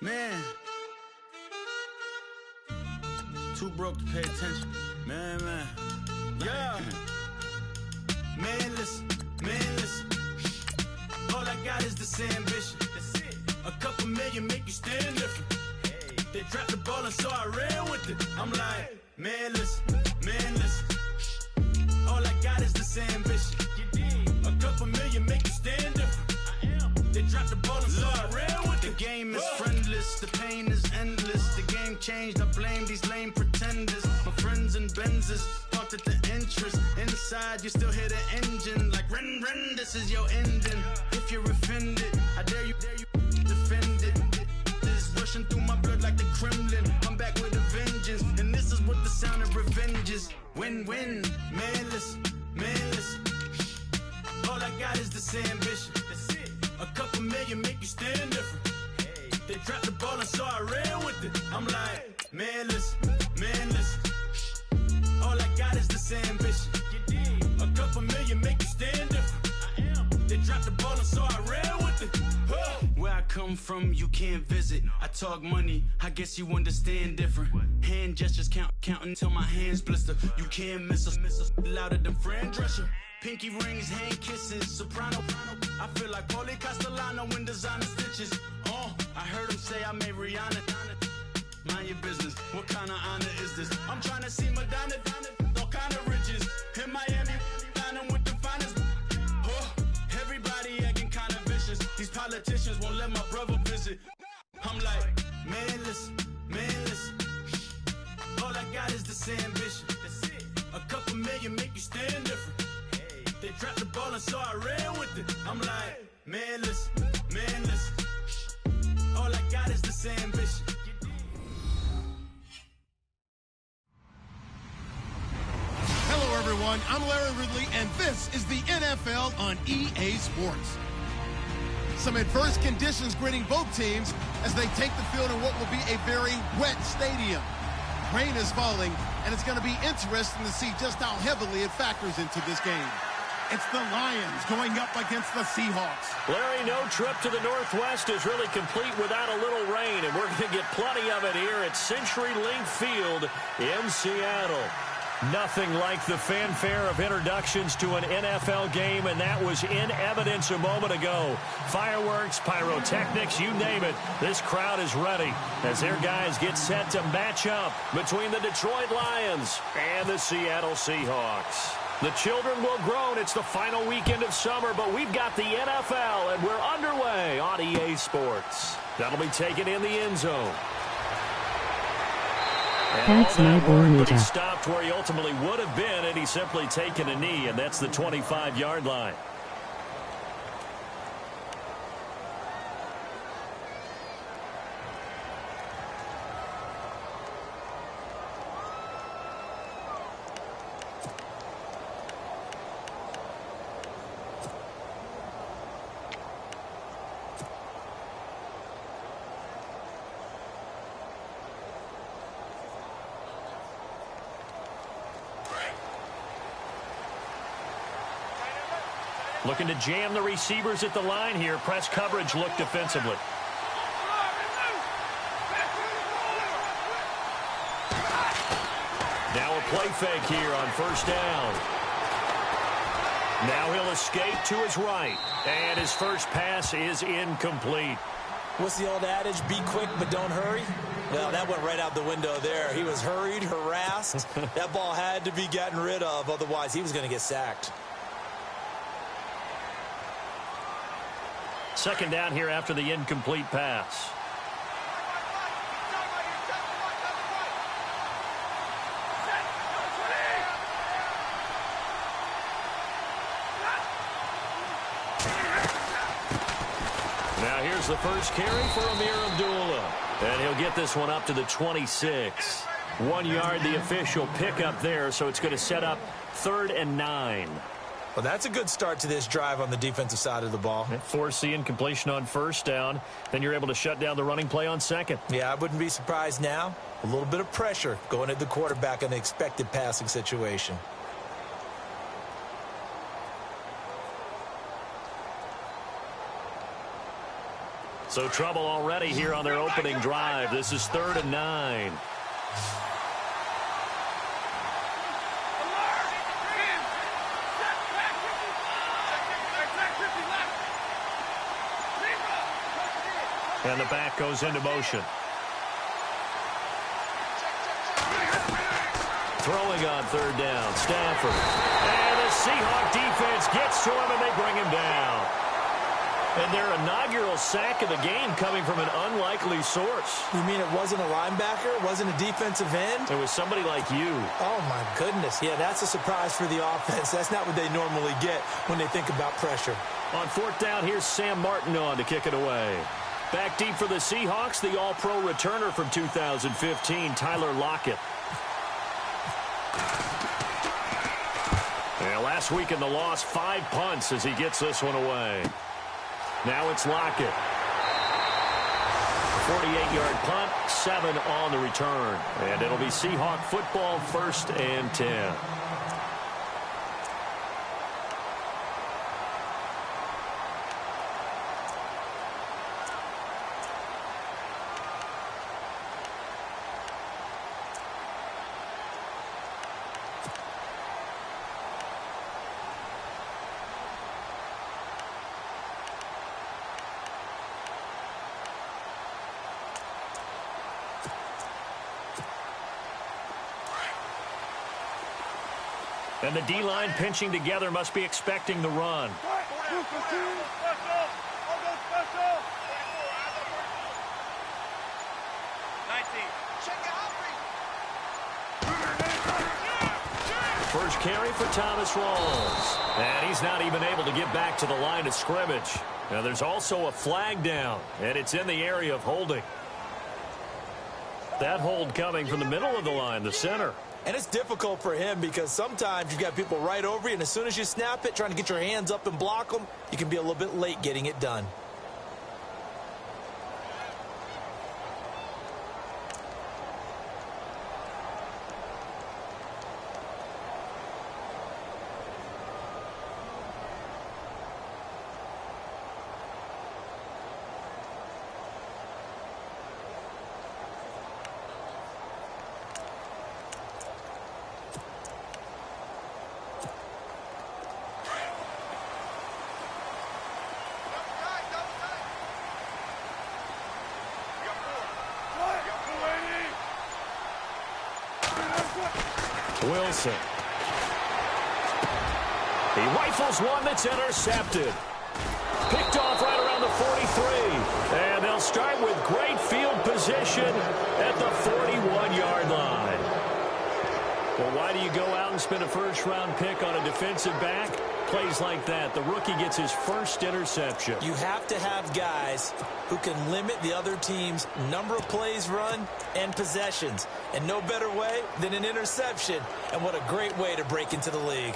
Man. Too broke to pay attention. Man. Yeah. Man, listen. All I got is this ambition. That's it. A couple million make you stand different. Hey. They dropped the ball and so I ran with it. I'm like, man, listen. All I got is this ambition. A couple million make you stand different. I am. They dropped the ball and so I ran with it. The game is friendless, the pain is endless. The game changed, I blame these lame pretenders. My friends and Benzes parked at the entrance. Inside, you still hear the engine. Like, ren, this is your ending. If you're offended, I dare you defend it. This rushing through my blood like the Kremlin. I'm back with a vengeance. And this is what the sound of revenge is. Win-win. Man, listen. All I got is this ambition. That's it. A couple million make you stand different. Hey. They dropped the ball and so I ran with it. I'm like, man, listen. All I got is this ambition. A couple million make you stand different. I am. They dropped the ball and so I ran with it. Where I come from, you can't visit. I talk money, I guess you understand different. Hand gestures counting till my hands blister. You can't miss us louder than Fran Drescher. Pinky rings, hand kisses, soprano. I feel like Paulie Castellano in designer stitches. I heard him say I made Rihanna. Mind your business, what kind of honor is this? I'm trying to see Madonna, all kind of riches. In Miami, dining with the finest. Everybody acting kind of vicious. These politicians won't let my brother visit. I'm like, man, listen. All I got is this ambition. That's it. A couple million make you stand different. Hey. They dropped the ball and so I ran with it. I'm like, man, listen. All I got is this ambition. Hello, everyone. I'm Larry Ridley, and this is the NFL on EA Sports. Some adverse conditions greeting both teams as they take the field in what will be a very wet stadium. Rain is falling, and it's going to be interesting to see just how heavily it factors into this game. It's the Lions going up against the Seahawks. Larry, no trip to the Northwest is really complete without a little rain, and we're going to get plenty of it here at CenturyLink Field in Seattle. Nothing like the fanfare of introductions to an NFL game, and that was in evidence a moment ago. Fireworks, pyrotechnics, you name it. This crowd is ready as their guys get set to match up between the Detroit Lions and the Seattle Seahawks. The children will groan. It's the final weekend of summer, but we've got the NFL, and we're underway on EA Sports. That'll be taken in the end zone. Thanks, my boy. He stopped where he ultimately would have been, and he's simply taken a knee, and that's the 25-yard line. Looking to jam the receivers at the line here. Press coverage look defensively. Now a play fake here on first down. Now he'll escape to his right. And his first pass is incomplete. What's the old adage? Be quick, but don't hurry. Well, that went right out the window there. He was hurried, harassed. That ball had to be gotten rid of. Otherwise, he was going to get sacked. Second down here after the incomplete pass. Now here's the first carry for Amir Abdullah. And he'll get this one up to the 26. 1 yard, the official pickup there, so it's going to set up 3rd and 9. Well, that's a good start to this drive on the defensive side of the ball. Force the incompletion on first down. Then you're able to shut down the running play on second. Yeah, I wouldn't be surprised now. A little bit of pressure going at the quarterback in the expected passing situation. So trouble already here on their opening drive. This is 3rd and 9. And the back goes into motion. Throwing on 3rd down, Stafford. And the Seahawk defense gets to him, and they bring him down. And their inaugural sack of the game coming from an unlikely source. You mean it wasn't a linebacker? It wasn't a defensive end? It was somebody like you. Oh, my goodness. Yeah, that's a surprise for the offense. That's not what they normally get when they think about pressure. On 4th down, here's Sam Martin on to kick it away. Back deep for the Seahawks, the All-Pro returner from 2015, Tyler Lockett. Yeah, last week in the loss, 5 punts as he gets this one away. Now it's Lockett. 48-yard punt, 7 on the return. And it'll be Seahawk football, 1st and 10. And the D-line pinching together must be expecting the run. First carry for Thomas Rawls. And he's not even able to get back to the line of scrimmage. Now there's also a flag down, and it's in the area of holding. That hold coming from the middle of the line, the center. And it's difficult for him because sometimes you've got people right over you, and as soon as you snap it, trying to get your hands up and block them, you can be a little bit late getting it done. Wilson. He rifles one that's intercepted. Picked off right around the 43. And they'll start with great field position at the 41-yard line. Well, why do you go out and spend a first-round pick on a defensive back? Plays like that. The rookie gets his first interception. You have to have guys who can limit the other team's number of plays run and possessions. And no better way than an interception. And what a great way to break into the league.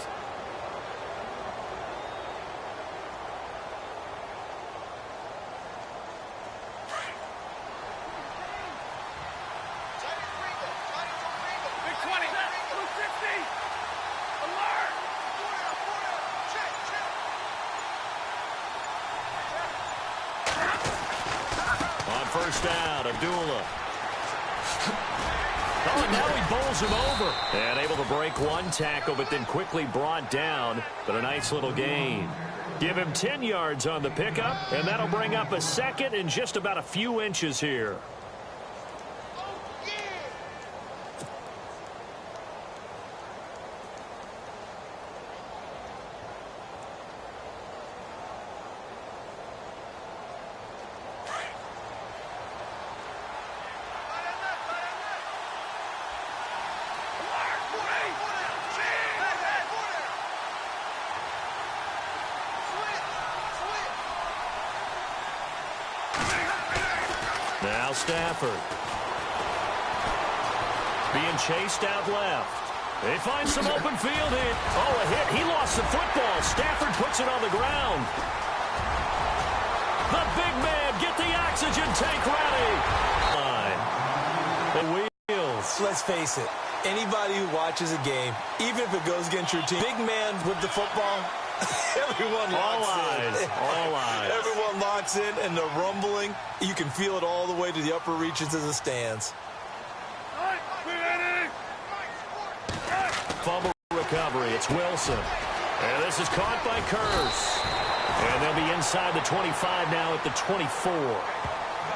First down, Abdullah. Oh, and now he bowls him over. And able to break one tackle, but then quickly brought down. But a nice little gain. Give him 10 yards on the pickup, and that'll bring up a second in just about a few inches here. Now Stafford. Being chased out left. They find some open field hit. Oh, a hit. He lost the football. Stafford puts it on the ground. The big man, get the oxygen tank ready. The wheels. Let's face it. Anybody who watches a game, even if it goes against your team, big man with the football, Everyone locks in. All eyes. Everyone locks in, and the rumbling, you can feel it all the way to the upper reaches of the stands. Fumble recovery. It's Wilson. And this is caught by Curse. And they'll be inside the 25 now at the 24.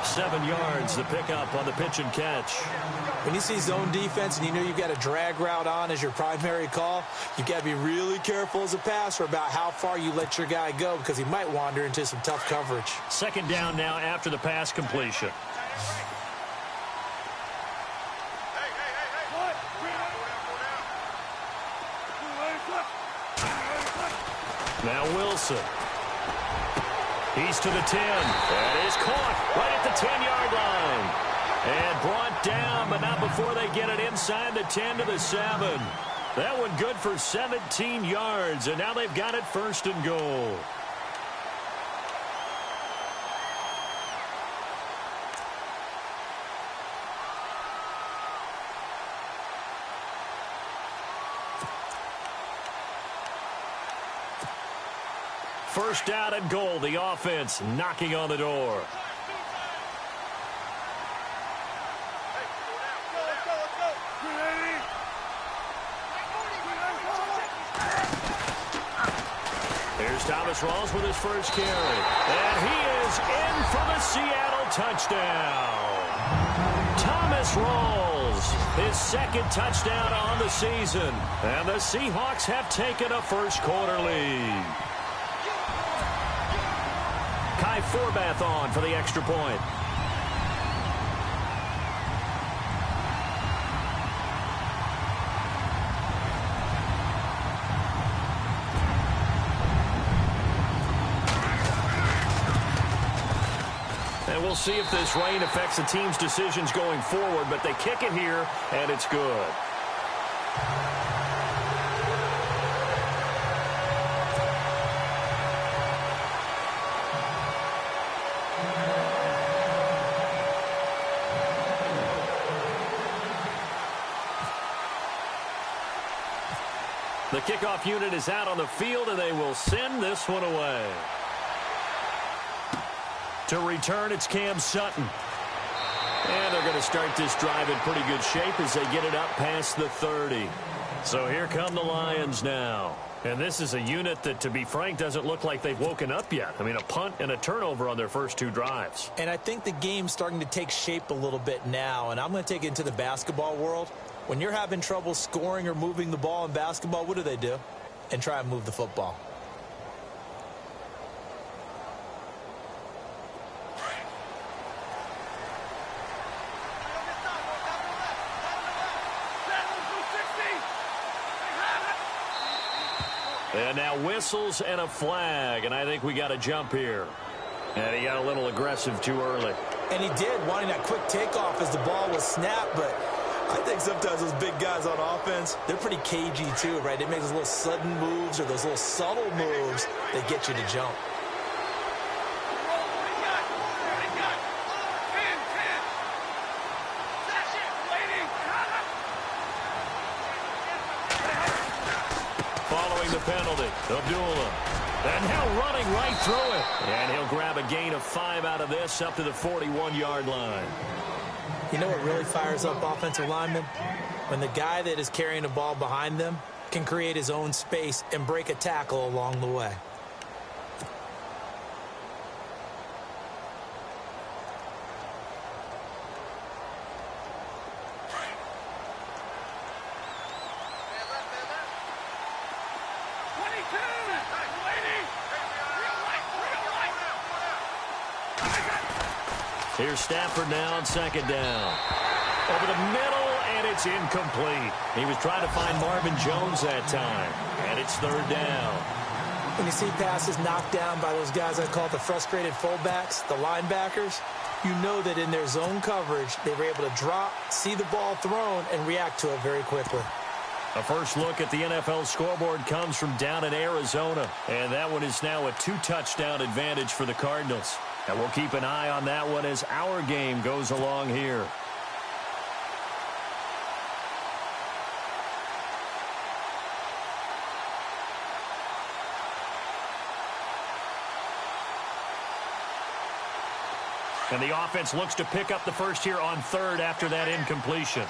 7 yards, the pickup on the pitch and catch. When you see zone defense and you know you've got a drag route on as your primary call, you've got to be really careful as a passer about how far you let your guy go because he might wander into some tough coverage. 2nd down now after the pass completion. Now Wilson. He's to the 10. That is caught right at the 10-yard line. And brought down, but not before they get it inside the 10 to the 7. That one good for 17 yards, and now they've got it 1st and goal. First down and goal. The offense knocking on the door. Here's Thomas Rawls with his first carry. And he is in for the Seattle touchdown. Thomas Rawls, his 2nd touchdown on the season. And the Seahawks have taken a first-quarter lead. Kai Forbath on for the extra point. And we'll see if this rain affects the team's decisions going forward, but they kick it here, and it's good. The kickoff unit is out on the field, and they will send this one away. To return, it's Cam Sutton. And they're going to start this drive in pretty good shape as they get it up past the 30. So here come the Lions now. And this is a unit that, to be frank, doesn't look like they've woken up yet. I mean, a punt and a turnover on their first 2 drives. And I think the game's starting to take shape a little bit now. And I'm going to take it into the basketball world. When you're having trouble scoring or moving the ball in basketball, what do? And try and move the football. And now whistles and a flag, and I think we got a jump here. And he got a little aggressive too early. And he did, wanting that quick takeoff as the ball was snapped, but I think sometimes those big guys on offense, they're pretty cagey too, right? They make those little sudden moves or those little subtle moves that get you to jump. Following the penalty, Abdullah. And now running right through it. And he'll grab a gain of 5 out of this up to the 41-yard line. You know what really fires up offensive linemen? When the guy that is carrying the ball behind them can create his own space and break a tackle along the way. Here's Stafford now on 2nd down. Over the middle, and it's incomplete. He was trying to find Marvin Jones that time, and it's 3rd down. When you see passes knocked down by those guys I call the frustrated fullbacks, the linebackers, you know that in their zone coverage, they were able to drop, see the ball thrown, and react to it very quickly. A first look at the NFL scoreboard comes from down in Arizona, and that one is now a 2-touchdown advantage for the Cardinals. And we'll keep an eye on that one as our game goes along here. And the offense looks to pick up the first here on third after that incompletion.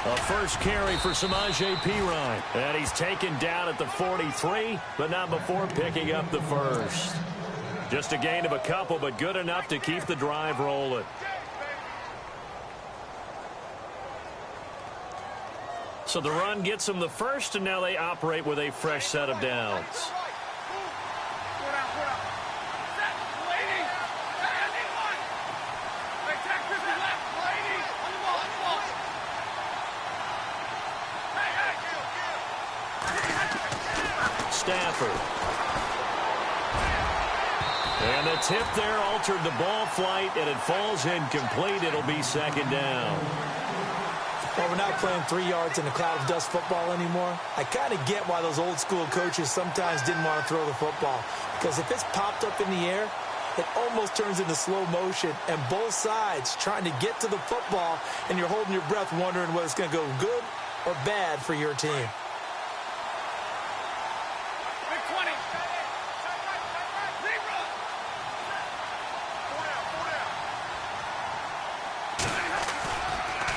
A first carry for Samaje Perine. And he's taken down at the 43, but not before picking up the first. Just a gain of a couple, but good enough to keep the drive rolling. So the run gets them the first, and now they operate with a fresh set of downs. Stafford. And the tip there altered the ball flight, and it falls incomplete. It'll be second down. Well, we're not playing 3 yards in a cloud of dust football anymore. I kind of get why those old school coaches sometimes didn't want to throw the football. Because if it's popped up in the air, it almost turns into slow motion. And both sides trying to get to the football, and you're holding your breath wondering whether it's going to go good or bad for your team.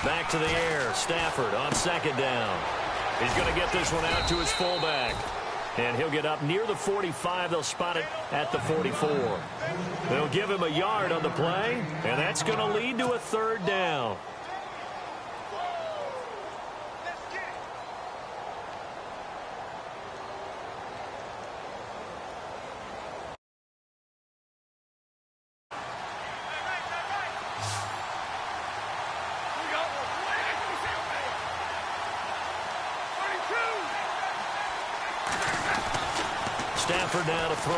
Back to the air. Stafford on second down. He's going to get this one out to his fullback. And he'll get up near the 45. They'll spot it at the 44. They'll give him a yard on the play, and that's going to lead to a third down. Stafford now to throw.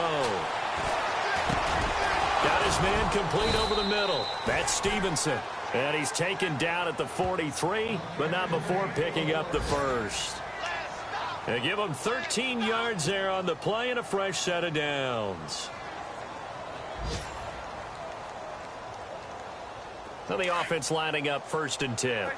Got his man complete over the middle. That's Stevenson. And he's taken down at the 43, but not before picking up the first. They give him 13 yards there on the play and a fresh set of downs. Now the offense lining up 1st and 10.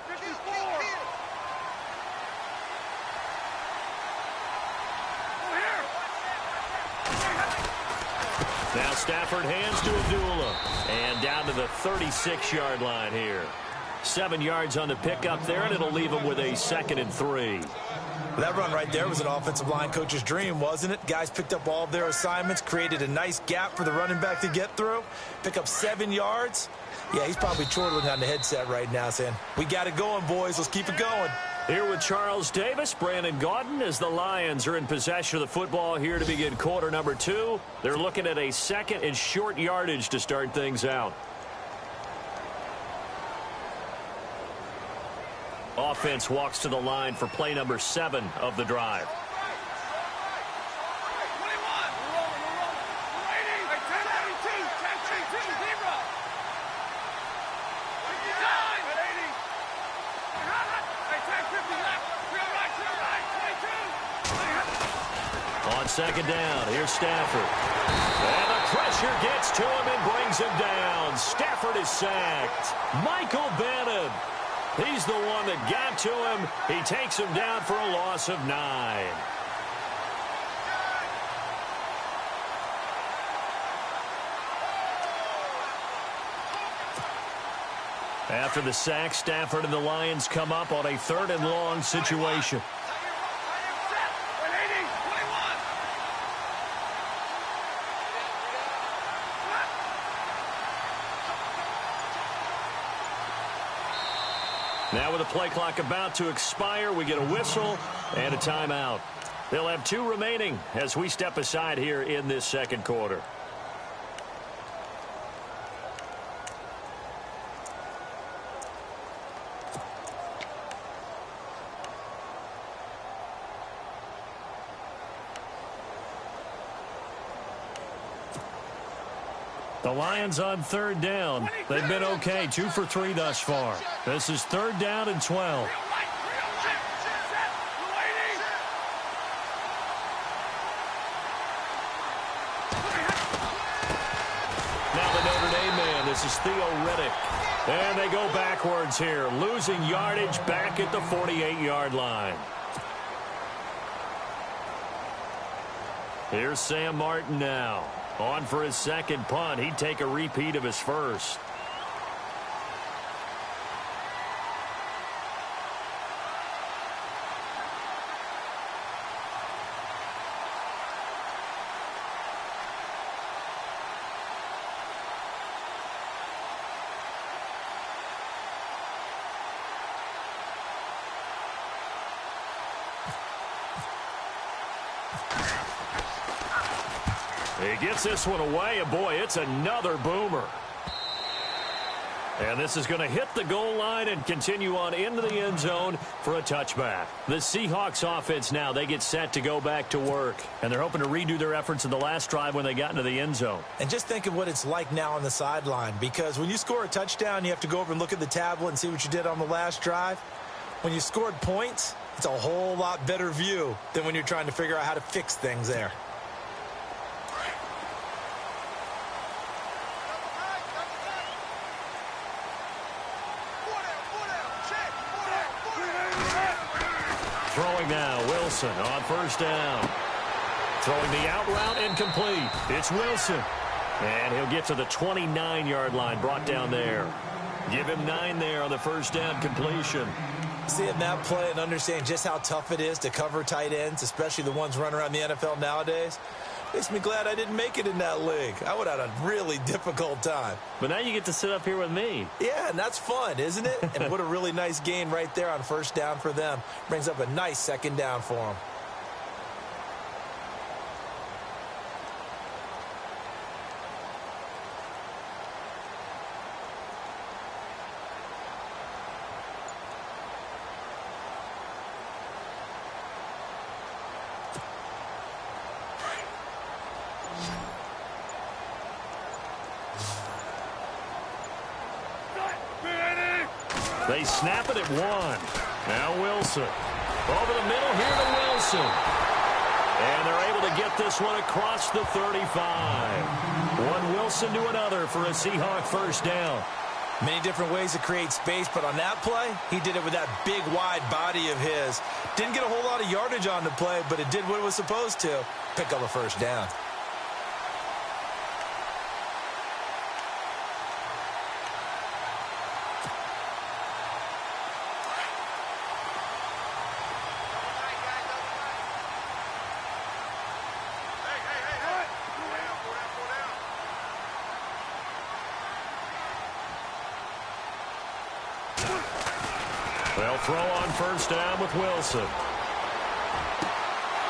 Now Stafford hands to Abdullah. And down to the 36-yard line here. 7 yards on the pickup there, and it'll leave him with a 2nd and 3. That run right there was an offensive line coach's dream, wasn't it? Guys picked up all of their assignments, created a nice gap for the running back to get through, pick up 7 yards. Yeah, he's probably chortling on the headset right now saying, we got it going, boys. Let's keep it going. Here with Charles Davis, Brandon Gaudin, as the Lions are in possession of the football here to begin quarter number 2. They're looking at a 2nd and short yardage to start things out. Offense walks to the line for play number 7 of the drive. On second down, here's Stafford. And the pressure gets to him and brings him down. Stafford is sacked. Michael Bannon. He's the one that got to him. He takes him down for a loss of 9. After the sack, Stafford and the Lions come up on a 3rd and long situation. Now with the play clock about to expire, we get a whistle and a timeout. They'll have 2 remaining as we step aside here in this 2nd quarter. The Lions on 3rd down. They've been okay, 2 for 3 thus far. This is 3rd down and 12. Now the Notre Dame man, this is Theo Riddick. And they go backwards here, losing yardage back at the 48-yard line. Here's Sam Martin now. On for his second punt. He'd take a repeat of his first. He gets this one away, and boy, it's another boomer. And this is going to hit the goal line and continue on into the end zone for a touchback. The Seahawks offense now, they get set to go back to work. And they're hoping to redo their efforts in the last drive when they got into the end zone. And just think of what it's like now on the sideline, because when you score a touchdown, you have to go over and look at the tablet and see what you did on the last drive. When you scored points, it's a whole lot better view than when you're trying to figure out how to fix things there. Throwing now, Wilson on first down. Throwing the out route incomplete. It's Wilson. And he'll get to the 29-yard line, brought down there. Give him 9 there on the first down completion. Seeing that play and understanding just how tough it is to cover tight ends, especially the ones running around the NFL nowadays, makes me glad I didn't make it in that league. I would have had a really difficult time. But now you get to sit up here with me. Yeah, and that's fun, isn't it? And what a really nice gain right there on first down for them. Brings up a nice second down for them. They snap it at 1. Now Wilson. Over the middle here to Wilson. And they're able to get this one across the 35. One Wilson to another for a Seahawk first down. Many different ways to create space, but on that play, he did it with that big, wide body of his. Didn't get a whole lot of yardage on the play, but it did what it was supposed to. Pick up a first down. They'll throw on first down with Wilson.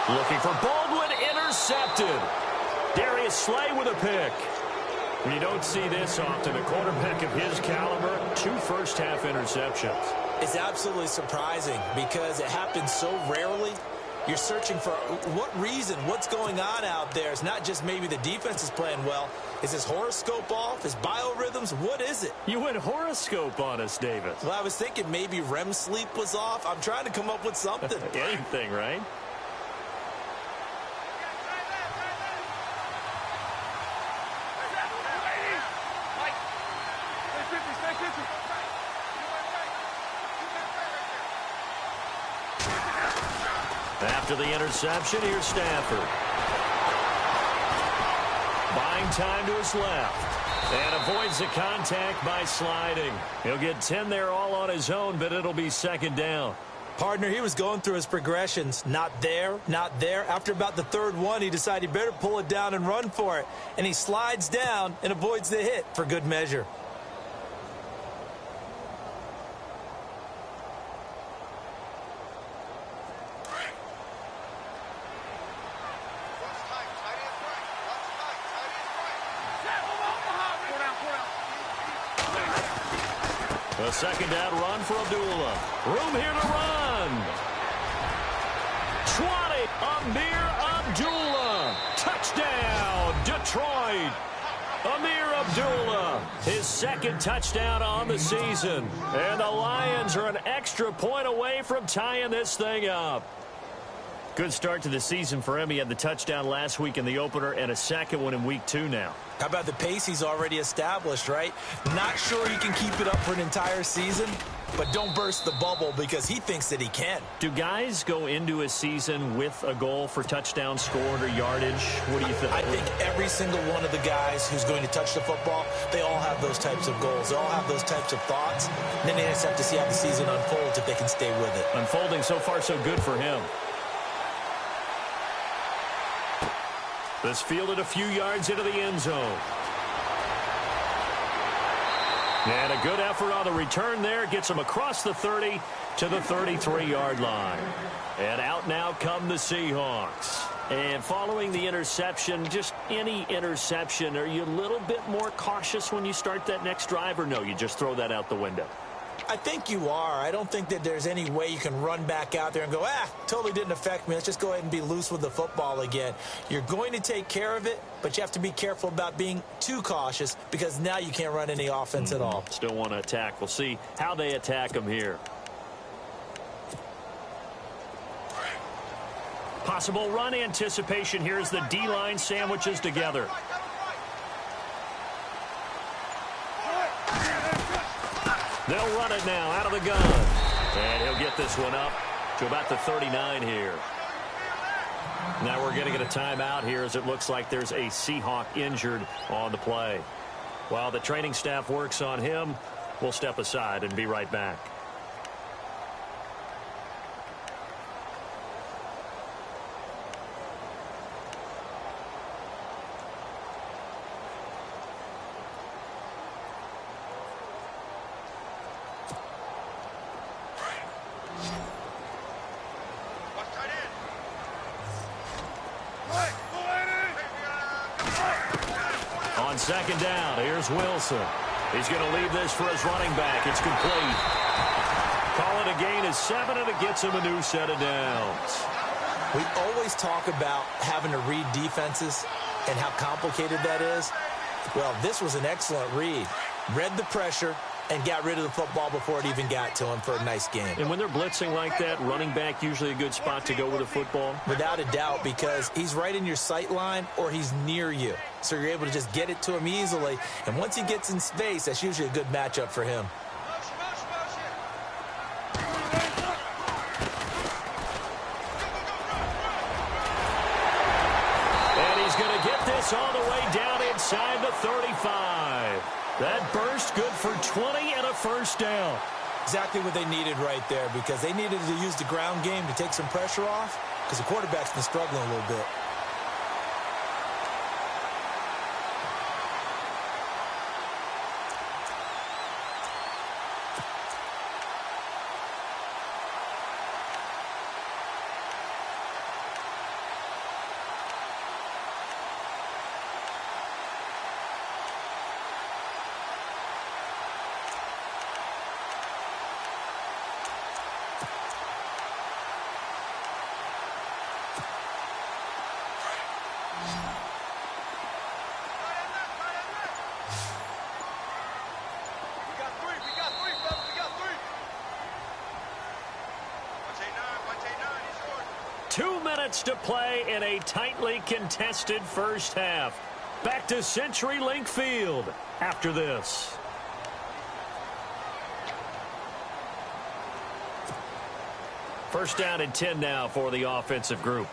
Looking for Baldwin, intercepted. Darius Slay with a pick. You don't see this often. A quarterback of his caliber, 2 first-half interceptions. It's absolutely surprising because it happens so rarely. You're searching for what reason, what's going on out there. It's not just maybe the defense is playing well. Is his horoscope off? His biorhythms? What is it? You went horoscope on us, David. Well, I was thinking maybe REM sleep was off. I'm trying to come up with something. Anything, right? After the interception, here's Stafford. Buying time to his left. And avoids the contact by sliding. He'll get 10 there all on his own, but it'll be second down. Partner, he was going through his progressions. Not there, not there. After about the third one, he decided he better pull it down and run for it. And he slides down and avoids the hit for good measure. A second down run for Abdullah. Room here to run. 20, Amir Abdullah. Touchdown, Detroit. Amir Abdullah, his second touchdown on the season. And the Lions are an extra point away from tying this thing up. Good start to the season for him. He had the touchdown last week in the opener and a second one in week 2 now. How about the pace he's already established, right? Not sure he can keep it up for an entire season, but don't burst the bubble because he thinks that he can. Do guys go into a season with a goal for touchdown scored or yardage? What do you think? I think every single one of the guys who's going to touch the football, they all have those types of goals. They all have those types of thoughts. And then they just have to see how the season unfolds if they can stay with it. Unfolding so far so good for him. This fielded a few yards into the end zone. And a good effort on the return there. Gets him across the 30 to the 33-yard line. And out now come the Seahawks. And following the interception, just any interception, are you a little bit more cautious when you start that next drive, or no, you just throw that out the window? I think you are. I don't think that there's any way you can run back out there and go, totally didn't affect me. Let's just go ahead and be loose with the football again. You're going to take care of it, but you have to be careful about being too cautious because now you can't run any offense at all. Still want to attack. We'll see how they attack him here. Possible run anticipation here as the D-line sandwiches together. They'll run it now out of the gun. And he'll get this one up to about the 39 here. Now we're going to get a timeout here as it looks like there's a Seahawk injured on the play. While the training staff works on him, we'll step aside and be right back. On second down, here's Wilson. He's going to leave this for his running back. It's complete. Call it a gain of 7, and it gets him a new set of downs. We always talk about having to read defenses and how complicated that is. Well, this was an excellent read. Read the pressure and got rid of the football before it even got to him for a nice game. And when they're blitzing like that, running back usually a good spot to go with the football? Without a doubt, because he's right in your sight line or he's near you. So you're able to just get it to him easily. And once he gets in space, that's usually a good matchup for him. And he's going to get this all the way down inside the 35. That burst good for 20 and a first down. Exactly what they needed right there because they needed to use the ground game to take some pressure off because the quarterback's been struggling a little bit. We got three, fellas. We got three. 2 minutes to play in a tightly contested first half. Back to CenturyLink Field after this. First down and 10 now for the offensive group.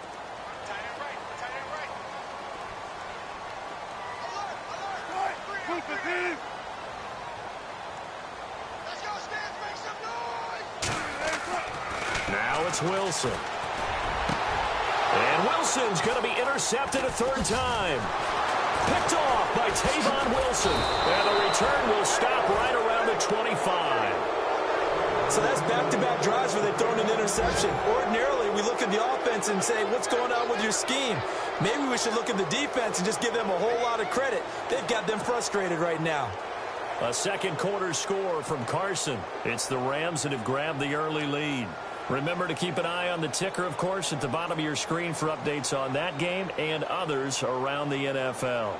Now it's Wilson. And Wilson's going to be intercepted a third time. Picked off by Tavon Wilson. And the return will stop right around the 25. So that's back-to-back drives where they've thrown an interception. Ordinarily, we look at the offense and say, what's going on with your scheme? Maybe we should look at the defense and just give them a whole lot of credit. They've got them frustrated right now. A second quarter score from Carson. It's the Rams that have grabbed the early lead. Remember to keep an eye on the ticker, of course, at the bottom of your screen for updates on that game and others around the NFL.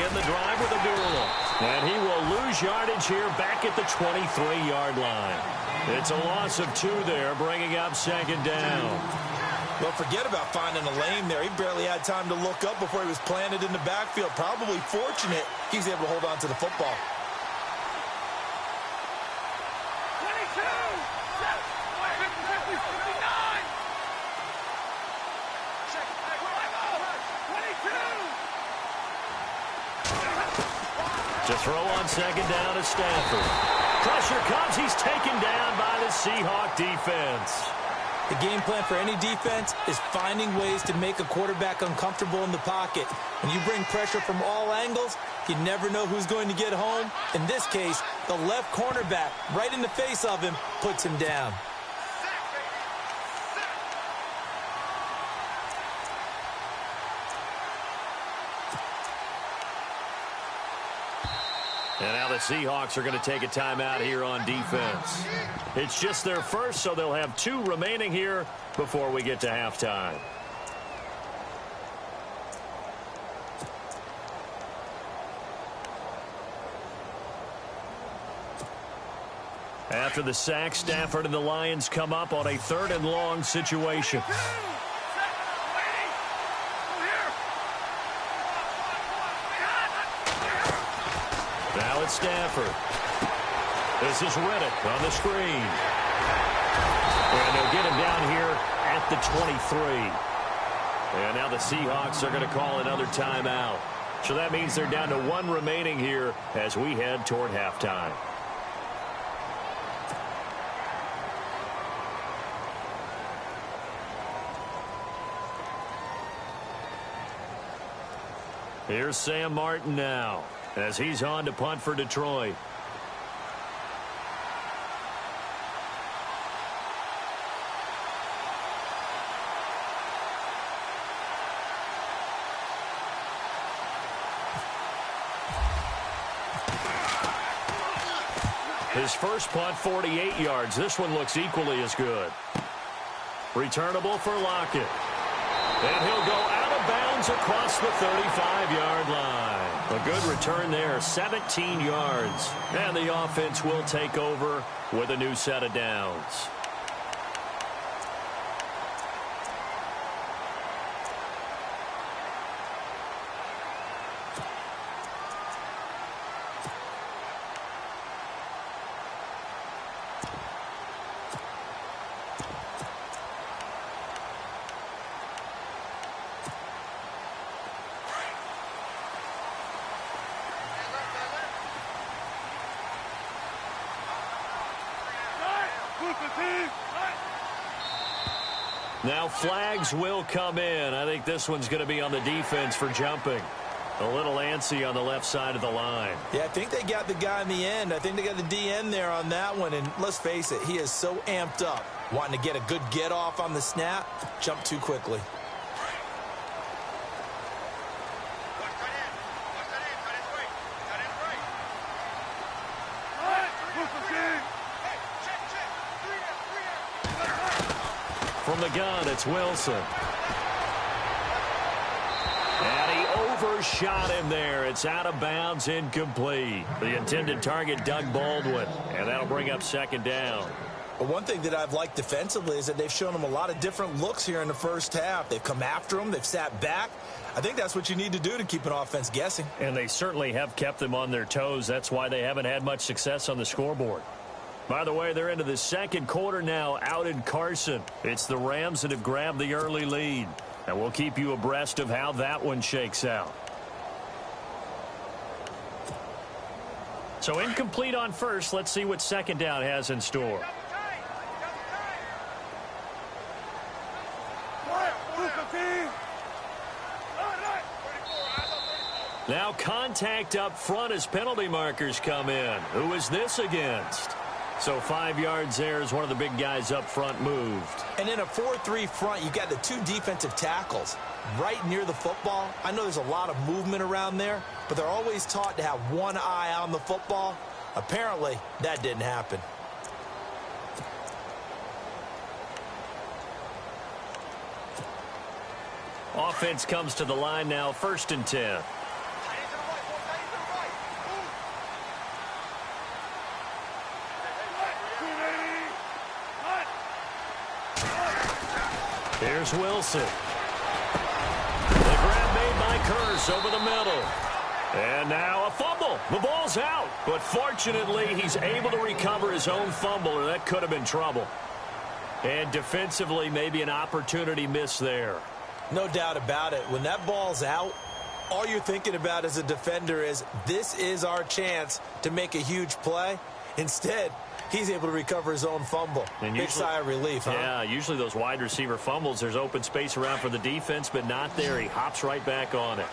begin the drive with a doodle. And he will lose yardage here back at the 23-yard line. It's a loss of 2 there, bringing up second down. Well, forget about finding a lane there. He barely had time to look up before he was planted in the backfield. Probably fortunate he's able to hold on to the football. 22! 22! To throw on second down is Stafford. Pressure comes. He's taken down by the Seahawk defense. The game plan for any defense is finding ways to make a quarterback uncomfortable in the pocket. When you bring pressure from all angles, you never know who's going to get home. In this case, the left cornerback, right in the face of him, puts him down. And now the Seahawks are going to take a timeout here on defense. It's just their first, so they'll have 2 remaining here before we get to halftime. After the sack, Stafford and the Lions come up on a 3rd and long situation. Now it's Stafford. This is Riddick on the screen. And they'll get him down here at the 23. And now the Seahawks are going to call another timeout. So that means they're down to 1 remaining here as we head toward halftime. Here's Sam Martin now as he's on to punt for Detroit. His first punt, 48 yards. This one looks equally as good. Returnable for Lockett. And he'll go out of bounds across the 35-yard line. A good return there, 17 yards. And the offense will take over with a new set of downs. Now flags will come in. I think this one's going to be on the defense for jumping. A little antsy on the left side of the line. Yeah, I think they got the guy in the end. I think they got the DN there on that one. And let's face it, he is so amped up, wanting to get a good get off on the snap, jump too quickly. From the gun, it's Wilson. And he overshot him there. It's out of bounds, incomplete. The intended target, Doug Baldwin. And that'll bring up second down. But one thing that I've liked defensively is that they've shown him a lot of different looks here in the first half. They've come after him. They've sat back. I think that's what you need to do to keep an offense guessing. And they certainly have kept them on their toes. That's why they haven't had much success on the scoreboard. By the way, they're into the second quarter now out in Carson. It's the Rams that have grabbed the early lead. And we'll keep you abreast of how that one shakes out. So incomplete on first. Let's see what second down has in store. Now contact up front as penalty markers come in. Who is this against? So 5 yards there as one of the big guys up front moved. And in a 4-3 front, you got the 2 defensive tackles right near the football. I know there's a lot of movement around there, but they're always taught to have one eye on the football. Apparently, that didn't happen. Offense comes to the line now, 1st and 10. Here's Wilson. The grab made by Curse over the middle. And now a fumble. The ball's out. But fortunately, he's able to recover his own fumble, or that could have been trouble. And defensively, maybe an opportunity missed there. No doubt about it. When that ball's out, all you're thinking about as a defender is, this is our chance to make a huge play. Instead, he's able to recover his own fumble. And big sigh of relief, huh? Yeah, usually those wide receiver fumbles, there's open space around for the defense, but not there. He hops right back on it.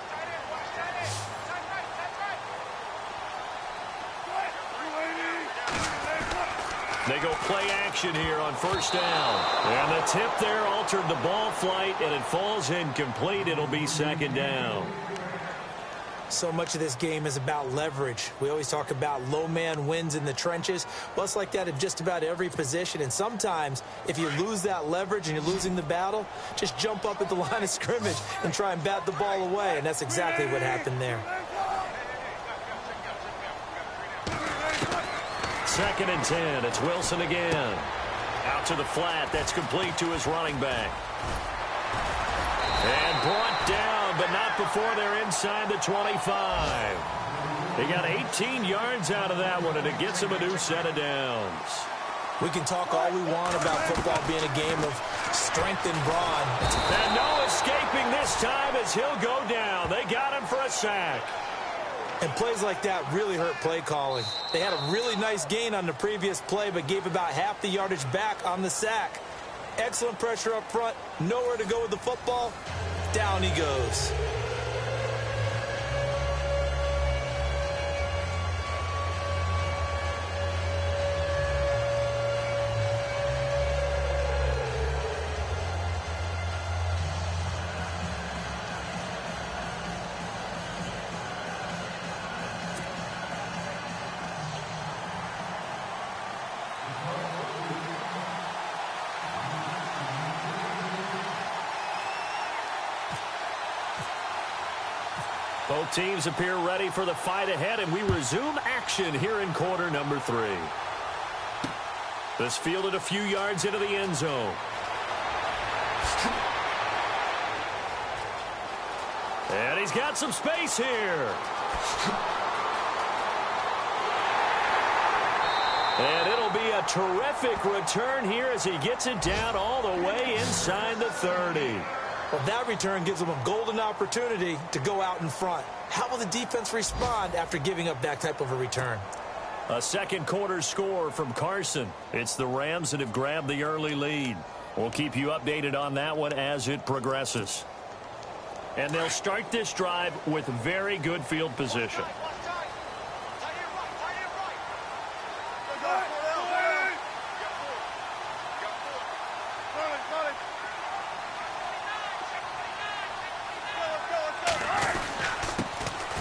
They go play action here on first down. And the tip there altered the ball flight, and it falls incomplete. It'll be second down. So much of this game is about leverage. We always talk about low man wins in the trenches. Well, it's like that in just about every position. And sometimes, if you lose that leverage and you're losing the battle, just jump up at the line of scrimmage and try and bat the ball away. And that's exactly what happened there. Second and 10. It's Wilson again. Out to the flat. That's complete to his running back. And brought down, but not before they're inside the 25. They got 18 yards out of that one, and it gets them a new set of downs. We can talk all we want about football being a game of strength and brawn. And no escaping this time as he'll go down. They got him for a sack. And plays like that really hurt play calling. They had a really nice gain on the previous play, but gave about half the yardage back on the sack. Excellent pressure up front. Nowhere to go with the football. Down he goes. Both teams appear ready for the fight ahead, and we resume action here in quarter number 3. This fielded a few yards into the end zone. And he's got some space here. And it'll be a terrific return here as he gets it down all the way inside the 30. Well, that return gives them a golden opportunity to go out in front. How will the defense respond after giving up that type of a return? A second quarter score from Carson. It's the Rams that have grabbed the early lead. We'll keep you updated on that one as it progresses. And they'll start this drive with very good field position.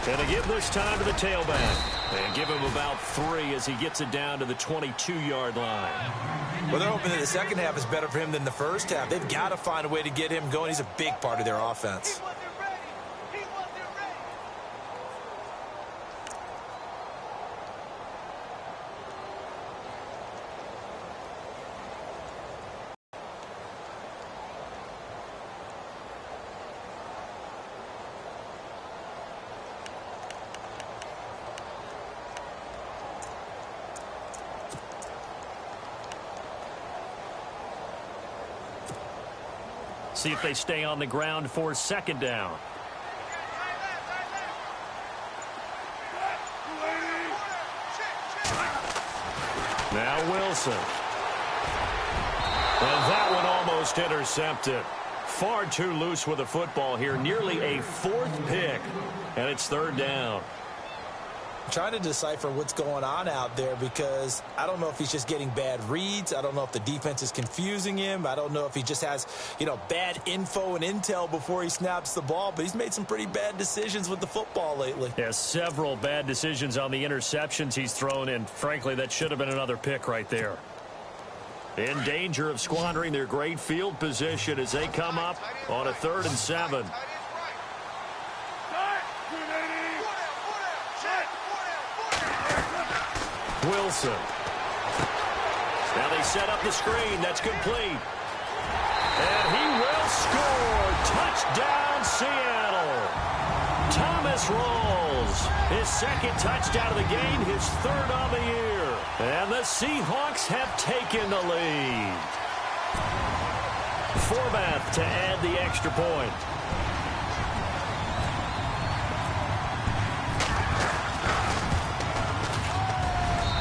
And to give this time to the tailback. And give him about 3 as he gets it down to the 22-yard line. Well, they're hoping that the second half is better for him than the first half. They've got to find a way to get him going. He's a big part of their offense. See if they stay on the ground for second down. Now Wilson. And that one almost intercepted. Far too loose with the football here. Nearly a 4th pick. And it's third down. I'm trying to decipher what's going on out there because I don't know if he's just getting bad reads. I don't know if the defense is confusing him. I don't know if he just has, bad info and intel before he snaps the ball. But he's made some pretty bad decisions with the football lately. Yeah, several bad decisions on the interceptions he's thrown in. Frankly, that should have been another pick right there. In danger of squandering their great field position as they come up on a 3rd and 7. Wilson. Now they set up the screen. That's complete. And he will Score! Touchdown, Seattle! Thomas rolls. His second touchdown of the game, his third on the year. And the Seahawks have taken the lead. Forbath to add the extra point.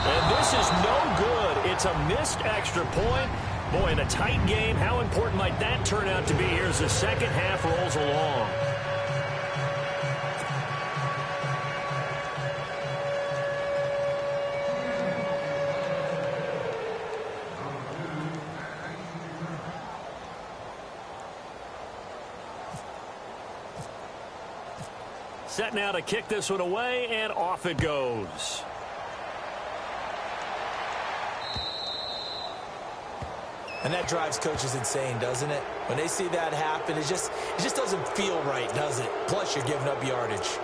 And this is no good. It's a missed extra point. Boy, in a tight game, how important might that turn out to be here as the second half rolls along? Set now to kick this one away, and off it goes. And that drives coaches insane, doesn't it? When they see that happen, it just doesn't feel right, does it? Plus, you're giving up yardage.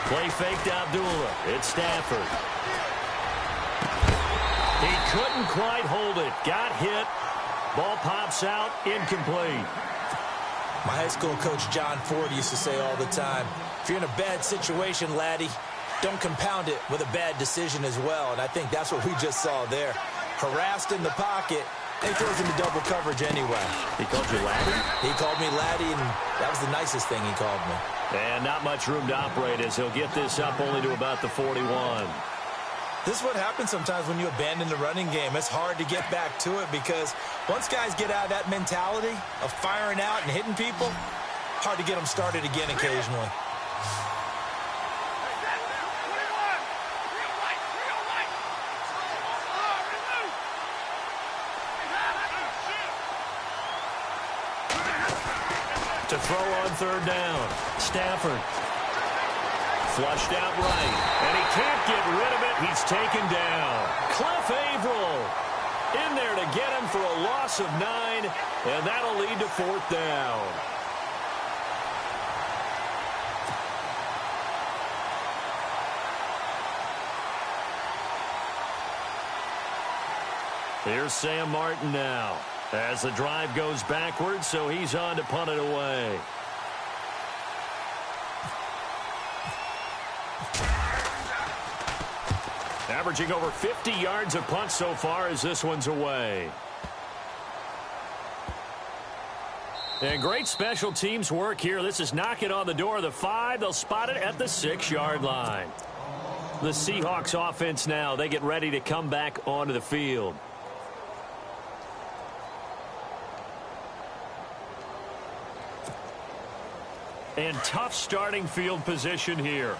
Play faked Abdullah. It's Stafford. He couldn't quite hold it. Got hit. Ball pops out. Incomplete. My high school coach, John Ford, used to say all the time, if you're in a bad situation, laddie, don't compound it with a bad decision as well. And I think that's what we just saw there. Harassed in the pocket. He throws into double coverage anyway. He called you laddie? He called me laddie, and that was the nicest thing he called me. And not much room to operate as he'll get this up only to about the 41. This is what happens sometimes when you abandon the running game. It's hard to get back to it because once guys get out of that mentality of firing out and hitting people, hard to get them started again occasionally. To throw on third down. Stafford. Flushed out right. And he can't get rid of it. He's taken down. Cliff Averill in there to get him for a loss of 9. And that'll lead to fourth down. Here's Sam Martin now. As the drive goes backwards, so he's on to punt it away. Averaging over 50 yards a punt so far as this one's away. And great special teams work here. This is knocking on the door of the 5. They'll spot it at the 6-yard line. The Seahawks offense now, they get ready to come back onto the field. And tough starting field position here.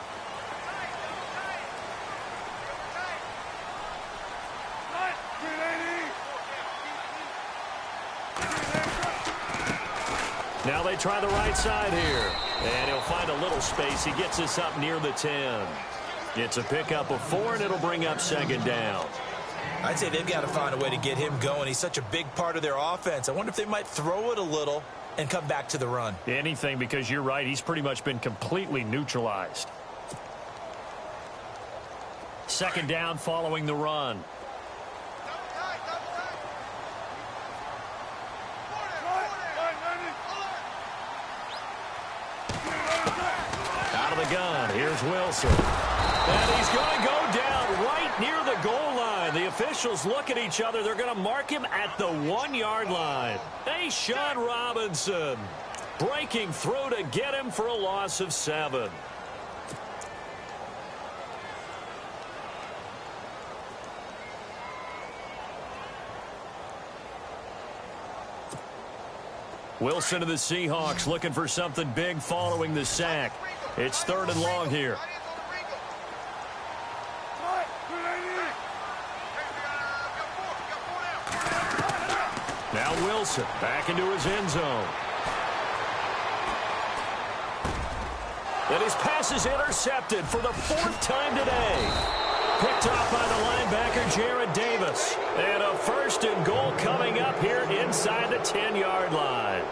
Now they try the right side here. And he'll find a little space. He gets us up near the 10. It's a pickup of 4, and it'll bring up second down. I'd say they've got to find a way to get him going. He's such a big part of their offense. I wonder if they might throw it a little and come back to the run. Anything, because you're right. He's pretty much been completely neutralized. Second down following the run. Out of the gun. Here's Wilson. And he's going to go down right near the goal line. The officials look at each other. They're going to mark him at the 1-yard line. Sean Robinson breaking through to get him for a loss of 7. Wilson of the Seahawks looking for something big following the sack. It's 3rd and long here. Now Wilson back into his end zone. And his pass is intercepted for the 4th time today. Picked off by the linebacker, Jared Davis. And a 1st and goal coming up here inside the 10-yard line.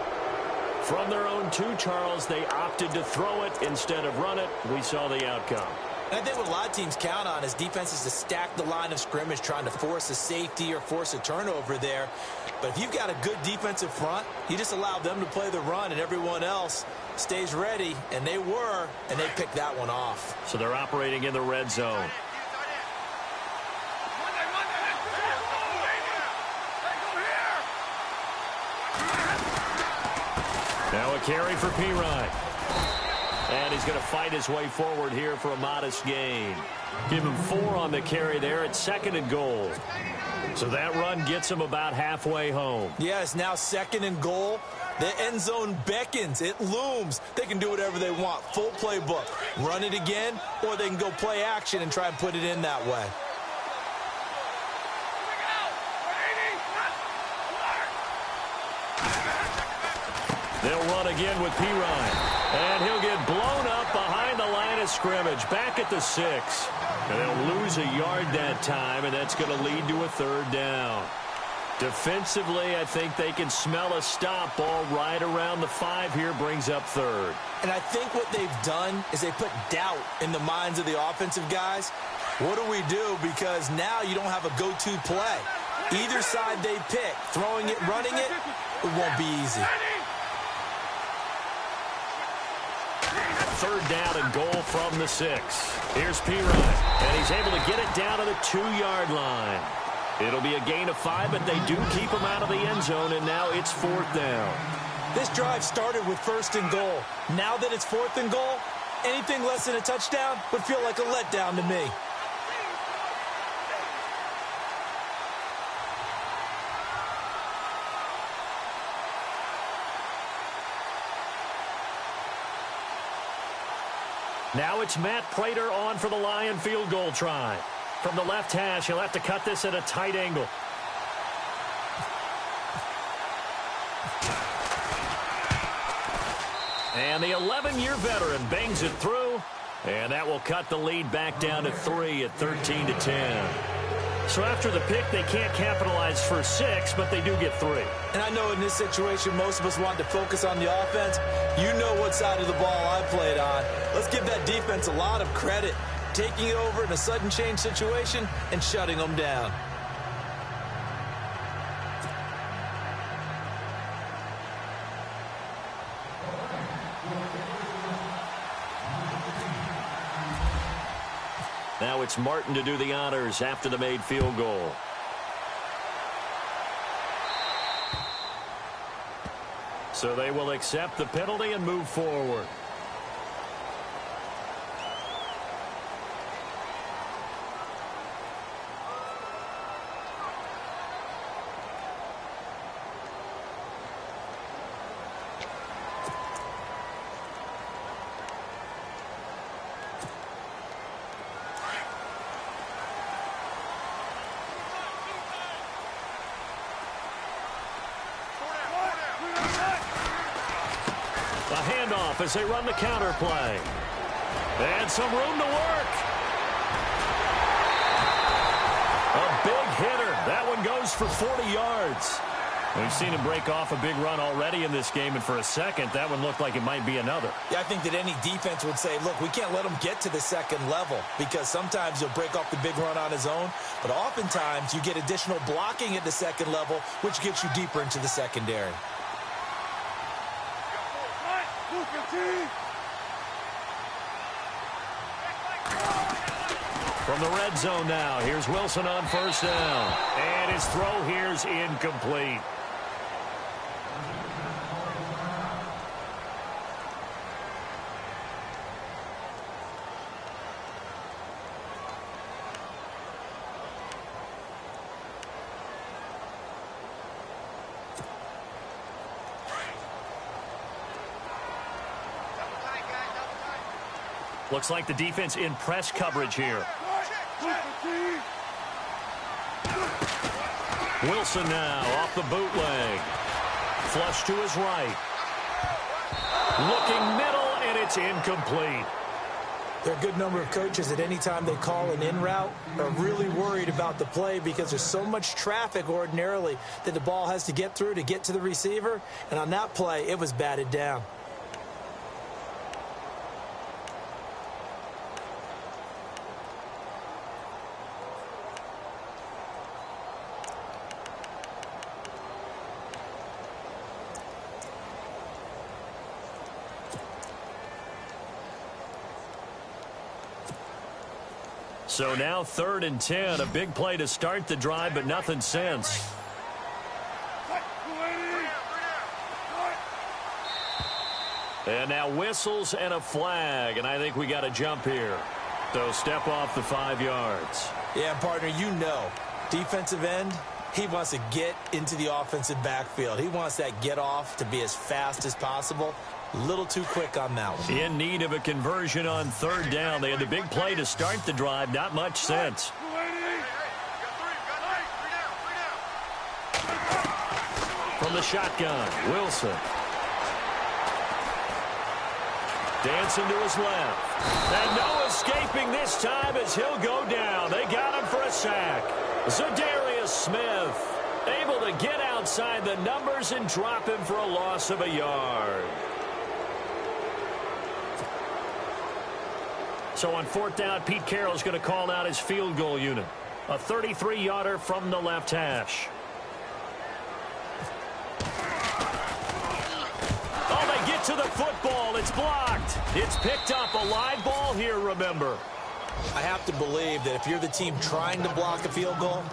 From their own 2, Charles, they opted to throw it instead of run it. We saw the outcome. And I think what a lot of teams count on is defenses to stack the line of scrimmage, trying to force a safety or force a turnover there. But if you've got a good defensive front, you just allow them to play the run, and everyone else stays ready, and they were, and they picked that one off. So they're operating in the red zone. Now a carry for Pirine. And he's going to fight his way forward here for a modest gain. Give him 4 on the carry there at 2nd and goal. So that run gets him about halfway home. Yes, now 2nd and goal. The end zone beckons. It looms. They can do whatever they want. Full playbook. Run it again, or they can go play action and try and put it in that way. They'll run again with Pirine. And he'll get blown up behind the line of scrimmage. Back at the 6. And they'll lose a yard that time, and that's going to lead to a 3rd down. Defensively, I think they can smell a stop. Ball right around the 5 here, brings up 3rd. And I think what they've done is they put doubt in the minds of the offensive guys. What do we do? Because now you don't have a go-to play. Either side they pick, throwing it, running it, it won't be easy. 3rd down and goal from the 6. Here's Pirine, and he's able to get it down to the 2-yard line. It'll be a gain of 5, but they do keep him out of the end zone, and now it's 4th down. This drive started with 1st and goal. Now that it's 4th and goal, anything less than a touchdown would feel like a letdown to me. Now it's Matt Prater on for the Lion field goal try. From the left hash, he'll have to cut this at a tight angle. And the 11-year veteran bangs it through, and that will cut the lead back down to 3 at 13-10. So after the pick, they can't capitalize for 6, but they do get 3. And I know in this situation, most of us want to focus on the offense. You know what side of the ball I played on. Let's give that defense a lot of credit, taking it over in a sudden change situation and shutting them down. Now it's Martin to do the honors after the made field goal. So they will accept the penalty and move forward. The handoff as they run the counter play. And some room to work. A big hitter. That one goes for 40 yards. We've seen him break off a big run already in this game, and for a second, that one looked like it might be another. Yeah, I think that any defense would say, look, we can't let him get to the second level, because sometimes he'll break off the big run on his own, but oftentimes you get additional blocking at the second level, which gets you deeper into the secondary. From the red zone now, here's Wilson on first down. And his throw here's incomplete. Looks like the defense in press coverage here. Wilson now off the bootleg. Flush to his right. Looking middle, and it's incomplete. There are a good number of coaches at any time they call an in route are really worried about the play because there's so much traffic ordinarily that the ball has to get through to get to the receiver. And on that play, it was batted down. So now 3rd and 10. A big play to start the drive, but nothing since. And now whistles and a flag, and I think we got a jump here. So step off the 5 yards. Yeah, partner, you know, defensive end, he wants to get into the offensive backfield. He wants that get off to be as fast as possible. A little too quick on that one. In need of a conversion on 3rd down. They had the big play to start the drive. Not much sense. From the shotgun, Wilson. Dancing to his left. And no escaping this time as he'll go down. They got him for a sack. Zadarius Smith able to get outside the numbers and drop him for a loss of a yard. So on 4th down, Pete Carroll's going to call out his field goal unit. A 33-yarder from the left hash. Oh, they get to the football. It's blocked. It's picked up. A live ball here, remember. I have to believe that if you're the team trying to block a field goal,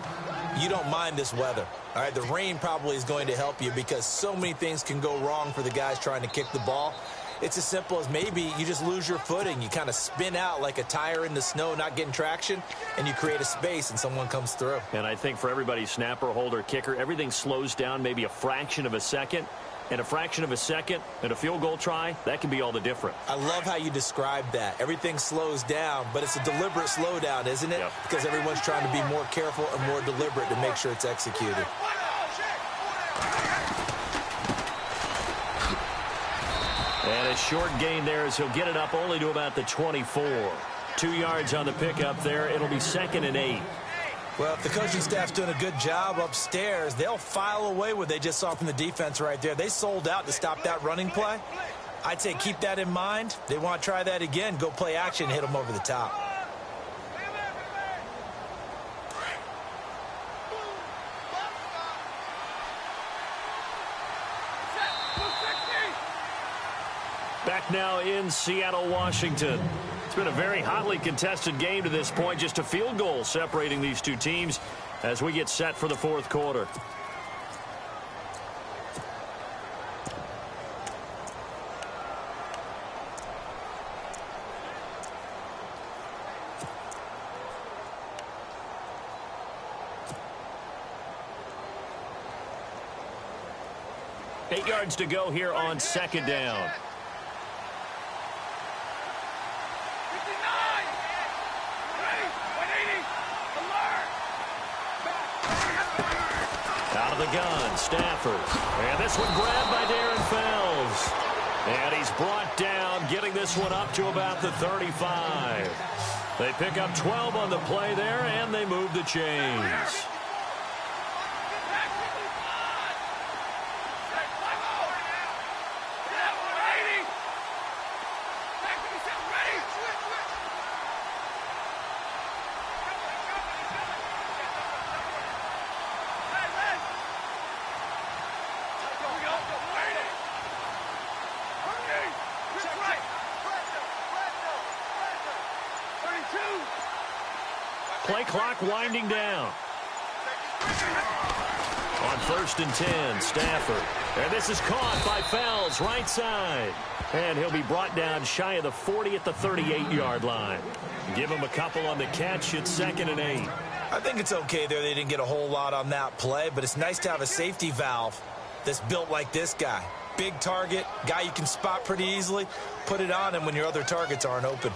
you don't mind this weather. All right, the rain probably is going to help you because so many things can go wrong for the guys trying to kick the ball. It's as simple as maybe you just lose your footing. You kind of spin out like a tire in the snow, not getting traction, and you create a space and someone comes through. And I think for everybody, snapper, holder, kicker, everything slows down maybe a fraction of a second. And a fraction of a second and a field goal try, that can be all the different. I love how you describe that. Everything slows down, but it's a deliberate slowdown, isn't it? Yep. Because everyone's trying to be more careful and more deliberate to make sure it's executed. And a short gain there as he'll get it up only to about the 24. 2 yards on the pickup there. It'll be 2nd and 8. Well, if the coaching staff's doing a good job upstairs, they'll file away what they just saw from the defense right there. They sold out to stop that running play. I'd say keep that in mind. They want to try that again. Go play action, hit them over the top. Back now in Seattle, Washington. It's been a very hotly contested game to this point. Just a field goal separating these two teams as we get set for the 4th quarter. Eight yards to go here on 2nd down. Out of the gun, Stafford. And this one grabbed by Darren Fells. And he's brought down, getting this one up to about the 35. They pick up 12 on the play there, and they move the chains. Play clock winding down. On 1st and 10, Stafford. And this is caught by Fells, right side. And he'll be brought down shy of the 40 at the 38-yard line. Give him a couple on the catch. It's 2nd and 8. I think it's okay there. They didn't get a whole lot on that play, but it's nice to have a safety valve that's built like this guy. Big target, guy you can spot pretty easily. Put it on him when your other targets aren't open.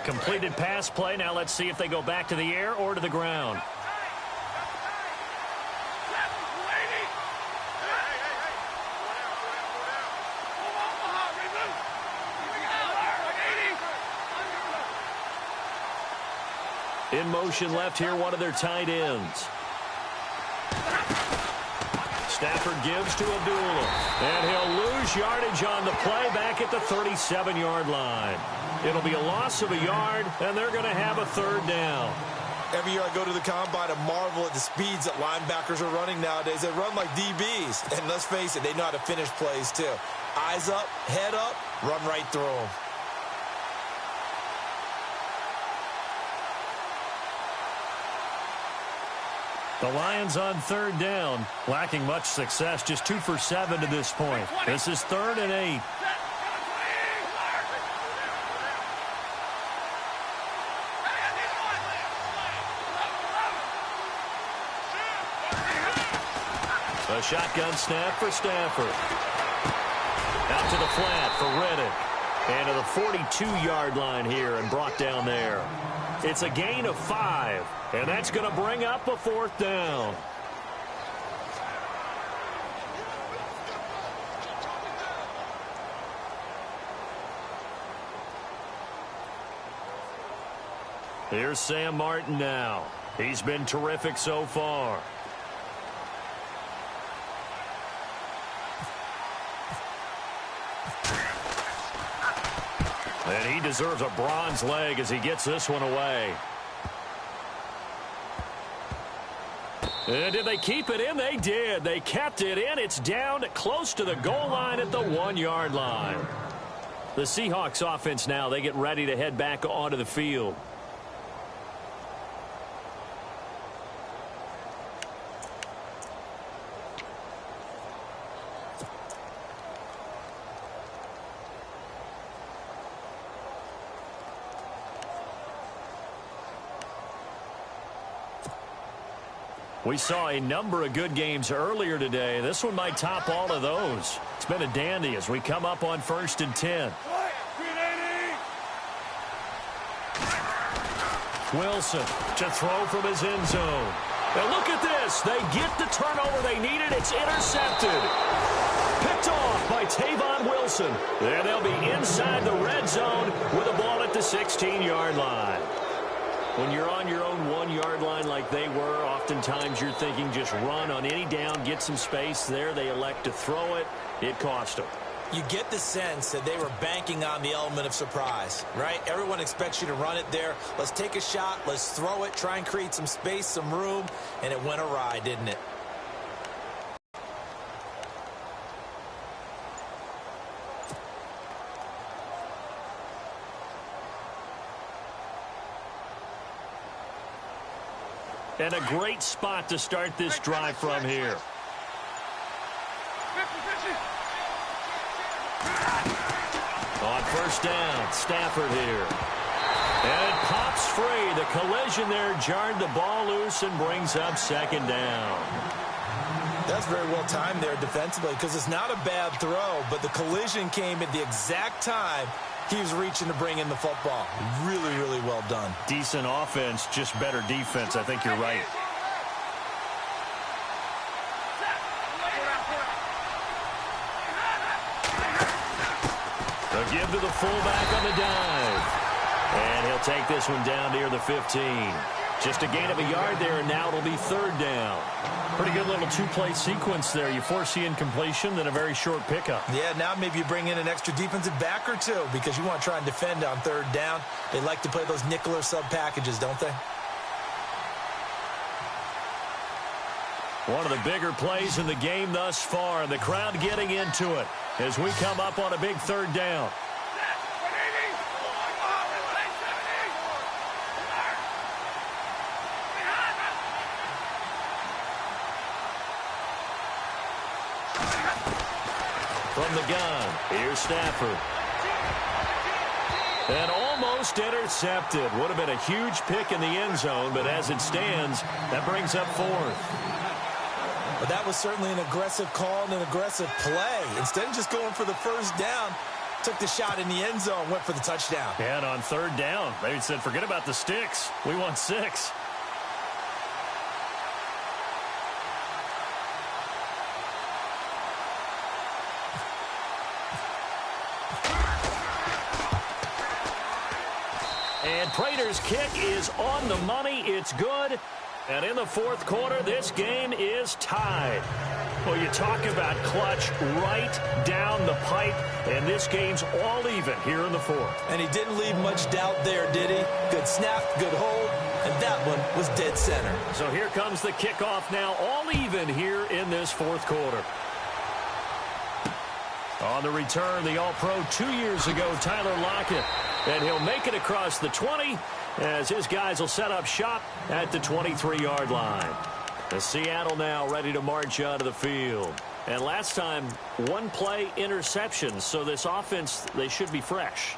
Completed pass play. Now let's see if they go back to the air or to the ground. In motion left here, one of their tight ends. Stafford gives to Abdullah. And he'll lose yardage on the play back at the 37-yard line. It'll be a loss of a yard, and they're going to have a third down. Every year I go to the combine and marvel at the speeds that linebackers are running nowadays. They run like DBs. And let's face it, they know how to finish plays too. Eyes up, head up, run right through them. The Lions on third down, lacking much success, just 2 for 7 to this point. This is 3rd and 8. A shotgun snap for Stafford. Out to the flat for Reddick. And to the 42-yard line here and brought down there. It's a gain of 5, and that's going to bring up a 4th down. Here's Sam Martin now. He's been terrific so far. And he deserves a bronze leg as he gets this one away. And did they keep it in? They did. They kept it in. It's down close to the goal line at the 1-yard line. The Seahawks offense now, they get ready to head back onto the field. We saw a number of good games earlier today. This one might top all of those. It's been a dandy as we come up on 1st and 10. Wilson to throw from his end zone. And look at this. They get the turnover they needed. It's intercepted. Picked off by Tavon Wilson. And they'll be inside the red zone with a ball at the 16-yard line. When you're on your own 1-yard line like they were, oftentimes you're thinking just run on any down, get some space. There they elect to throw it. It cost them. You get the sense that they were banking on the element of surprise, right? Everyone expects you to run it there. Let's take a shot. Let's throw it. Try and create some space, some room. And it went awry, didn't it? And a great spot to start this drive from here. On 1st down, Stafford here. And it pops free. The collision there jarred the ball loose and brings up 2nd down. That's very well timed there defensively because it's not a bad throw, but the collision came at the exact time he was reaching to bring in the football. Really, really well done. Decent offense, just better defense. I think you're right. A give to the fullback on the dive. And he'll take this one down near the 15. Just a gain of a yard there, and now it'll be 3rd down. Pretty good little 2-play sequence there. You force the incompletion, then a very short pickup. Yeah, now maybe you bring in an extra defensive back or two because you want to try and defend on 3rd down. They like to play those nickel or sub packages, don't they? One of the bigger plays in the game thus far, and the crowd getting into it as we come up on a big 3rd down. From the gun, here's Stafford. And almost intercepted. Would have been a huge pick in the end zone, but as it stands, that brings up 4th. But that was certainly an aggressive call and an aggressive play. Instead of just going for the 1st down, took the shot in the end zone, went for the touchdown. And on 3rd down, they said, forget about the sticks. We want 6. And Prater's kick is on the money. It's good. And in the fourth quarter, this game is tied. Well, you talk about clutch right down the pipe, and this game's all even here in the fourth. And he didn't leave much doubt there, did he? Good snap, good hold, and that one was dead center. So here comes the kickoff now, all even here in this fourth quarter. On the return, the All-Pro 2 years ago, Tyler Lockett. And he'll make it across the 20 as his guys will set up shop at the 23-yard line. The Seattle now ready to march out of the field. And last time, one-play interception. So this offense, they should be fresh.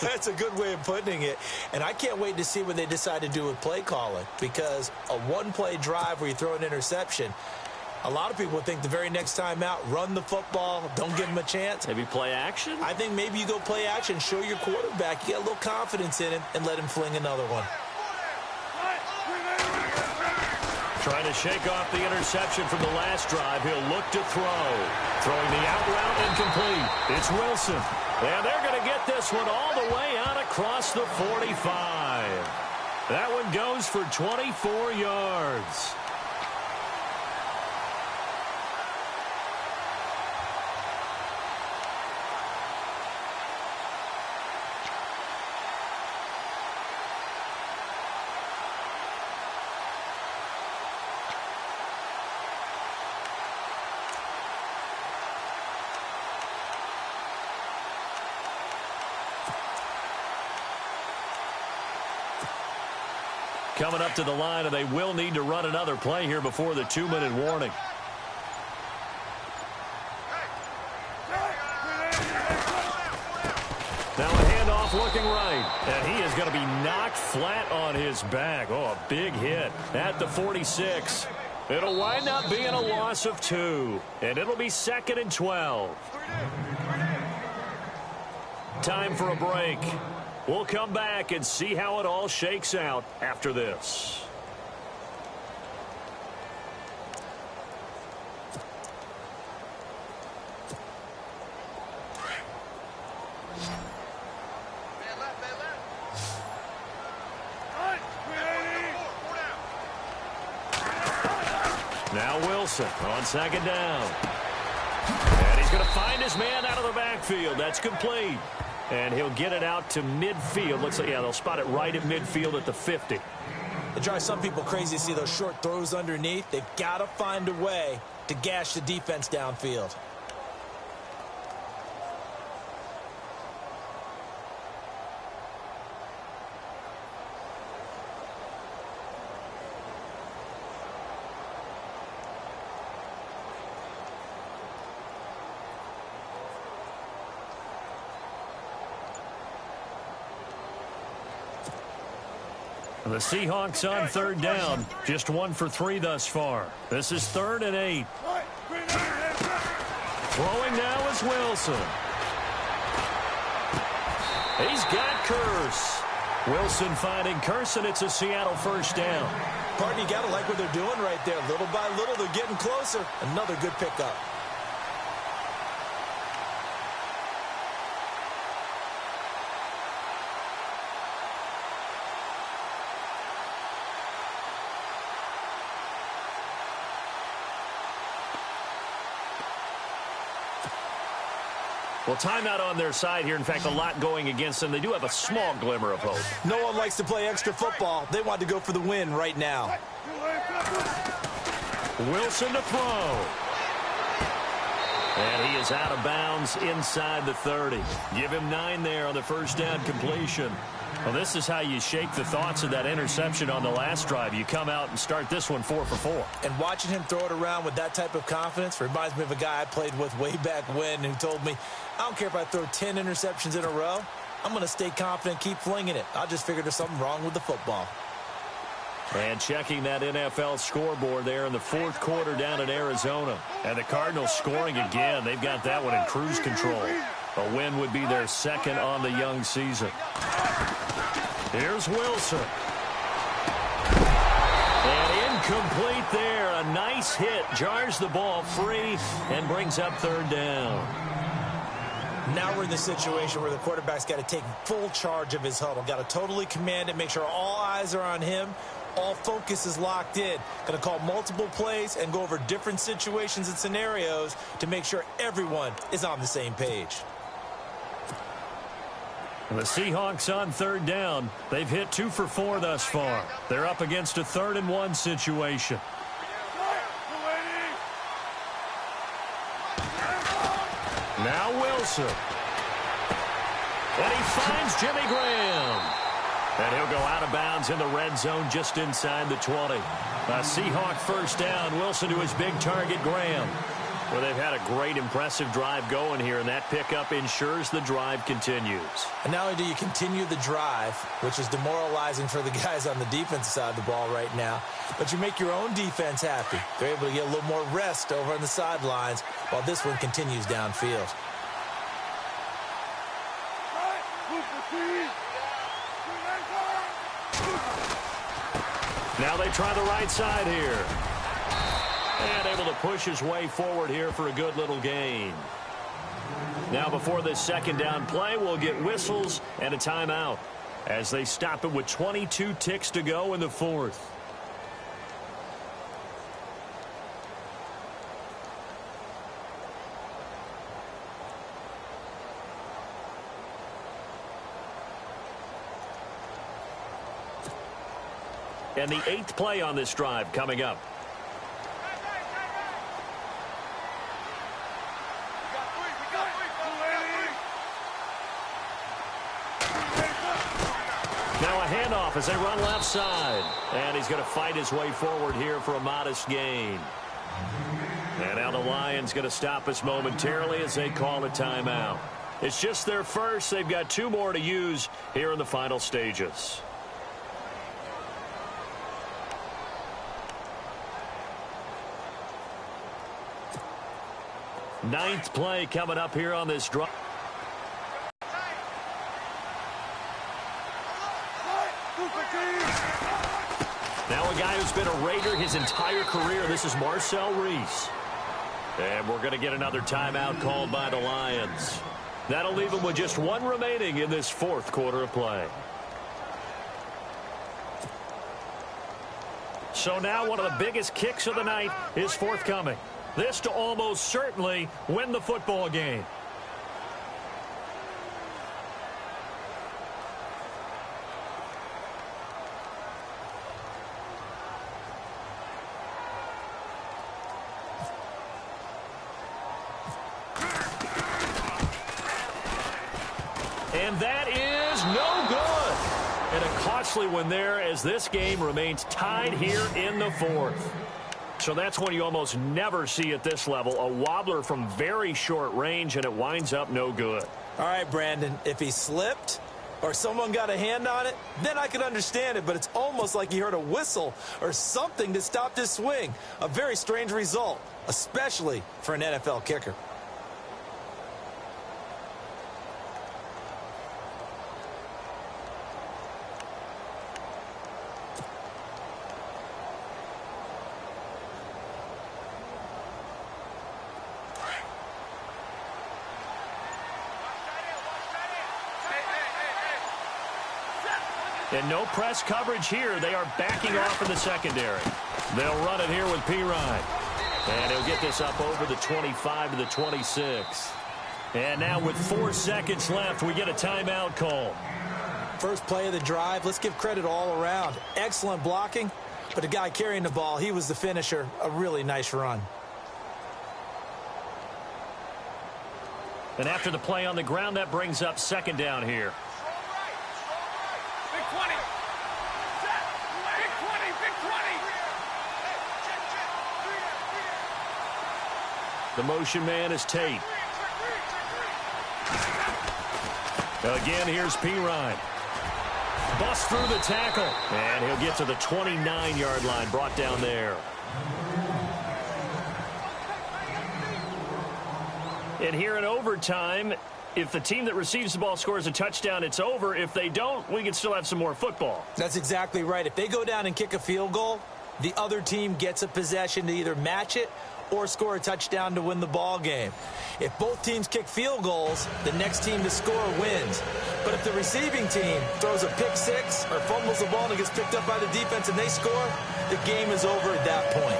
That's a good way of putting it. And I can't wait to see what they decide to do with play calling. Because a one-play drive where you throw an interception, a lot of people think the very next time out, run the football, don't give him a chance. Maybe play action? I think maybe you go play action, show your quarterback, you get a little confidence in him, and let him fling another one. Trying to shake off the interception from the last drive. He'll look to throw. Throwing the out route incomplete. It's Wilson. And they're going to get this one all the way out across the 45. That one goes for 24 yards. Coming up to the line, and they will need to run another play here before the 2-minute warning. Now a handoff looking right, and he is going to be knocked flat on his back. Oh, a big hit at the 46. It'll wind up being a loss of 2, and it'll be 2nd and 12. Time for a break. We'll come back and see how it all shakes out after this. Now Wilson on 2nd down. And he's going to find his man out of the backfield. That's complete. And he'll get it out to midfield. Looks like, yeah, they'll spot it right at midfield at the 50. It drives some people crazy to see those short throws underneath. They've got to find a way to gash the defense downfield. The Seahawks on 3rd down. Just 1 for 3 thus far. This is 3rd and 8. Throwing now is Wilson. He's got Curse. Wilson finding Curse, and it's a Seattle 1st down. Partner, you got to like what they're doing right there. Little by little, they're getting closer. Another good pickup. Well, timeout on their side here. In fact, a lot going against them. They do have a small glimmer of hope. No one likes to play extra football. They want to go for the win right now. Wilson to throw. And he is out of bounds inside the 30. Give him 9 there on the 1st down completion. Well, this is how you shake the thoughts of that interception on the last drive. You come out and start this one 4 for 4. And watching him throw it around with that type of confidence reminds me of a guy I played with way back when who told me, I don't care if I throw 10 interceptions in a row. I'm going to stay confident, keep flinging it. I just figured there's something wrong with the football. And checking that NFL scoreboard there in the 4th quarter down in Arizona. And the Cardinals scoring again. They've got that one in cruise control. A win would be their 2nd on the young season. Here's Wilson. And incomplete there. A nice hit. Jars the ball free and brings up 3rd down. Now we're in the situation where the quarterback's got to take full charge of his huddle. Got to totally command it, make sure all eyes are on him. All focus is locked in. Going to call multiple plays and go over different situations and scenarios to make sure everyone is on the same page. The Seahawks on third down. They've hit 2 for 4 thus far. They're up against a 3rd and 1 situation. Now Wilson. And he finds Jimmy Graham. And he'll go out of bounds in the red zone just inside the 20. A Seahawk first down. Wilson to his big target, Graham. Well, they've had a great, impressive drive going here, and that pickup ensures the drive continues. And not only do you continue the drive, which is demoralizing for the guys on the defensive side of the ball right now, but you make your own defense happy. They're able to get a little more rest over on the sidelines while this one continues downfield. Now they try the right side here. And able to push his way forward here for a good little gain. Now before this second down play, we'll get whistles and a timeout as they stop it with 22 ticks to go in the 4th. And the 8th play on this drive coming up. Now a handoff as they run left side. And he's going to fight his way forward here for a modest gain. And now the Lions going to stop us momentarily as they call a timeout. It's just their first. They've got 2 more to use here in the final stages. Ninth play coming up here on this drive. Now a guy who's been a Raider his entire career. This is Marcel Reese. And we're going to get another timeout called by the Lions. That'll leave them with just 1 remaining in this 4th quarter of play. So now one of the biggest kicks of the night is forthcoming. This to almost certainly win the football game. And that is no good. And a costly one there as this game remains tied here in the 4th. So that's one you almost never see at this level. A wobbler from very short range, and it winds up no good. All right, Brandon, if he slipped or someone got a hand on it, then I could understand it. But it's almost like he heard a whistle or something that stopped his swing. A very strange result, especially for an NFL kicker. And no press coverage here. They are backing off in the secondary. They'll run it here with Pirine. And he'll get this up over the 25 to the 26. And now with 4 seconds left, we get a timeout call. First play of the drive. Let's give credit all around. Excellent blocking. But the guy carrying the ball, he was the finisher. A really nice run. And after the play on the ground, that brings up second down here. The motion man is Tate. Again, here's Pirine. Bust through the tackle. And he'll get to the 29-yard line, brought down there. And here in overtime, if the team that receives the ball scores a touchdown, it's over. If they don't, we can still have some more football. That's exactly right. If they go down and kick a field goal, the other team gets a possession to either match it or score a touchdown to win the ball game. If both teams kick field goals, the next team to score wins. But if the receiving team throws a pick six or fumbles the ball and it gets picked up by the defense and they score, the game is over at that point.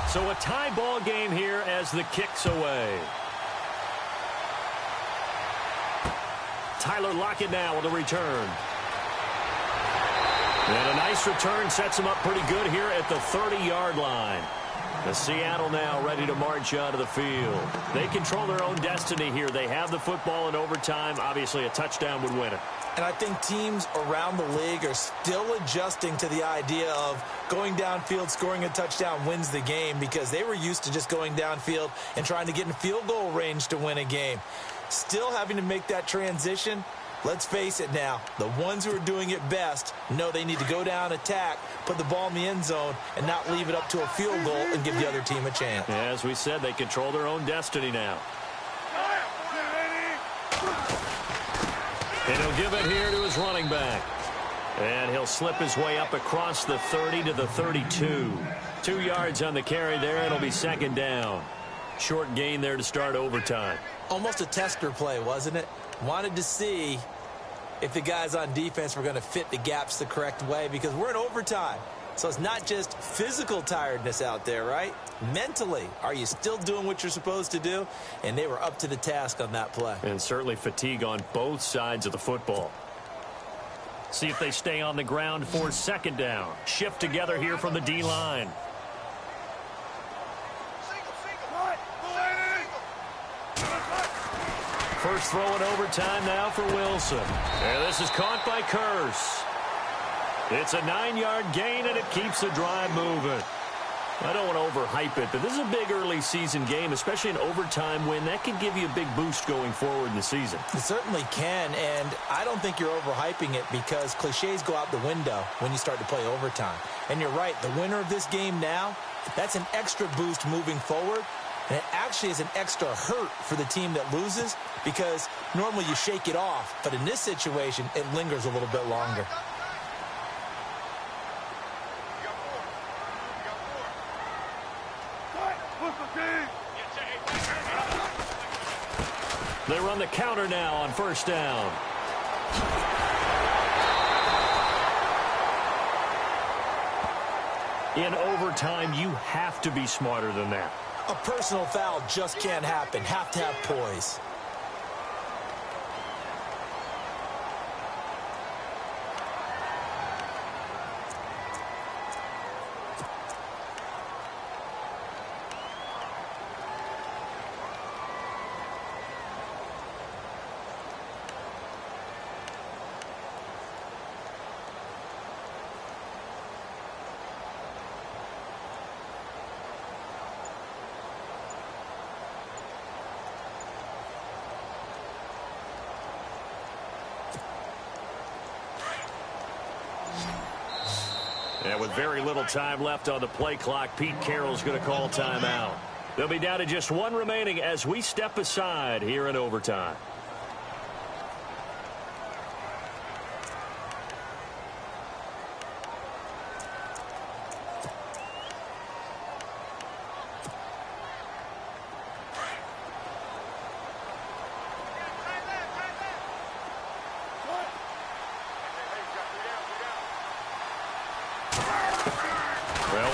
So a tie ball game here as the kick's away. Tyler Lockett now with a return. And a nice return sets him up pretty good here at the 30-yard line. The Seattle now ready to march onto the field. They control their own destiny here. They have the football in overtime. Obviously, a touchdown would win it. And I think teams around the league are still adjusting to the idea of going downfield, scoring a touchdown wins the game, because they were used to just going downfield and trying to get in field goal range to win a game. Still having to make that transition. Let's face it now, the ones who are doing it best know they need to go down, attack, put the ball in the end zone, and not leave it up to a field goal and give the other team a chance. As we said, they control their own destiny now. And he'll give it here to his running back. And he'll slip his way up across the 30 to the 32. 2 yards on the carry there, and it'll be second down. Short gain there to start overtime. Almost a tester play, wasn't it? Wanted to see if the guys on defense were going to fit the gaps the correct way, because we're in overtime. So it's not just physical tiredness out there, right? Mentally, are you still doing what you're supposed to do? And they were up to the task on that play. And certainly fatigue on both sides of the football. See if they stay on the ground for second down. Shift together here from the D-line. First throw in overtime now for Wilson. And this is caught by Curse. It's a 9-yard gain, and it keeps the drive moving. I don't want to overhype it, but this is a big early season game, especially an overtime win. That can give you a big boost going forward in the season. It certainly can, and I don't think you're overhyping it, because cliches go out the window when you start to play overtime. And you're right, the winner of this game now, that's an extra boost moving forward. And it actually is an extra hurt for the team that loses, because normally you shake it off. But in this situation, it lingers a little bit longer. They run the counter now on first down. In overtime, you have to be smarter than that. A personal foul just can't happen. Have to have poise. And with very little time left on the play clock, Pete Carroll's going to call timeout. They'll be down to just one remaining as we step aside here in overtime.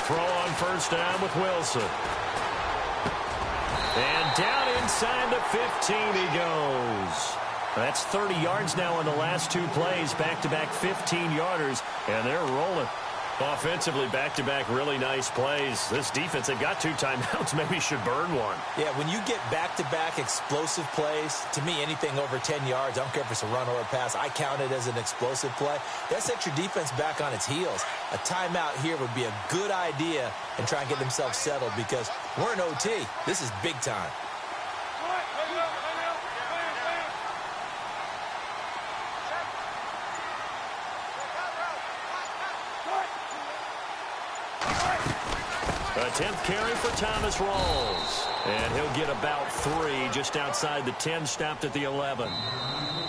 Throw on first down with Wilson. And down inside the 15 he goes. That's 30 yards now in the last two plays. Back-to-back 15-yarders, and they're rolling. Offensively, back-to-back really nice plays. This defense, they've got 2 timeouts, maybe should burn one. Yeah, when you get back-to-back explosive plays, to me, anything over 10 yards, I don't care if it's a run or a pass, I count it as an explosive play. That sets your defense back on its heels. A timeout here would be a good idea and try and get themselves settled, because we're in OT. This is big time. A 10th carry for Thomas Rawls. And he'll get about 3 just outside the 10, stopped at the 11.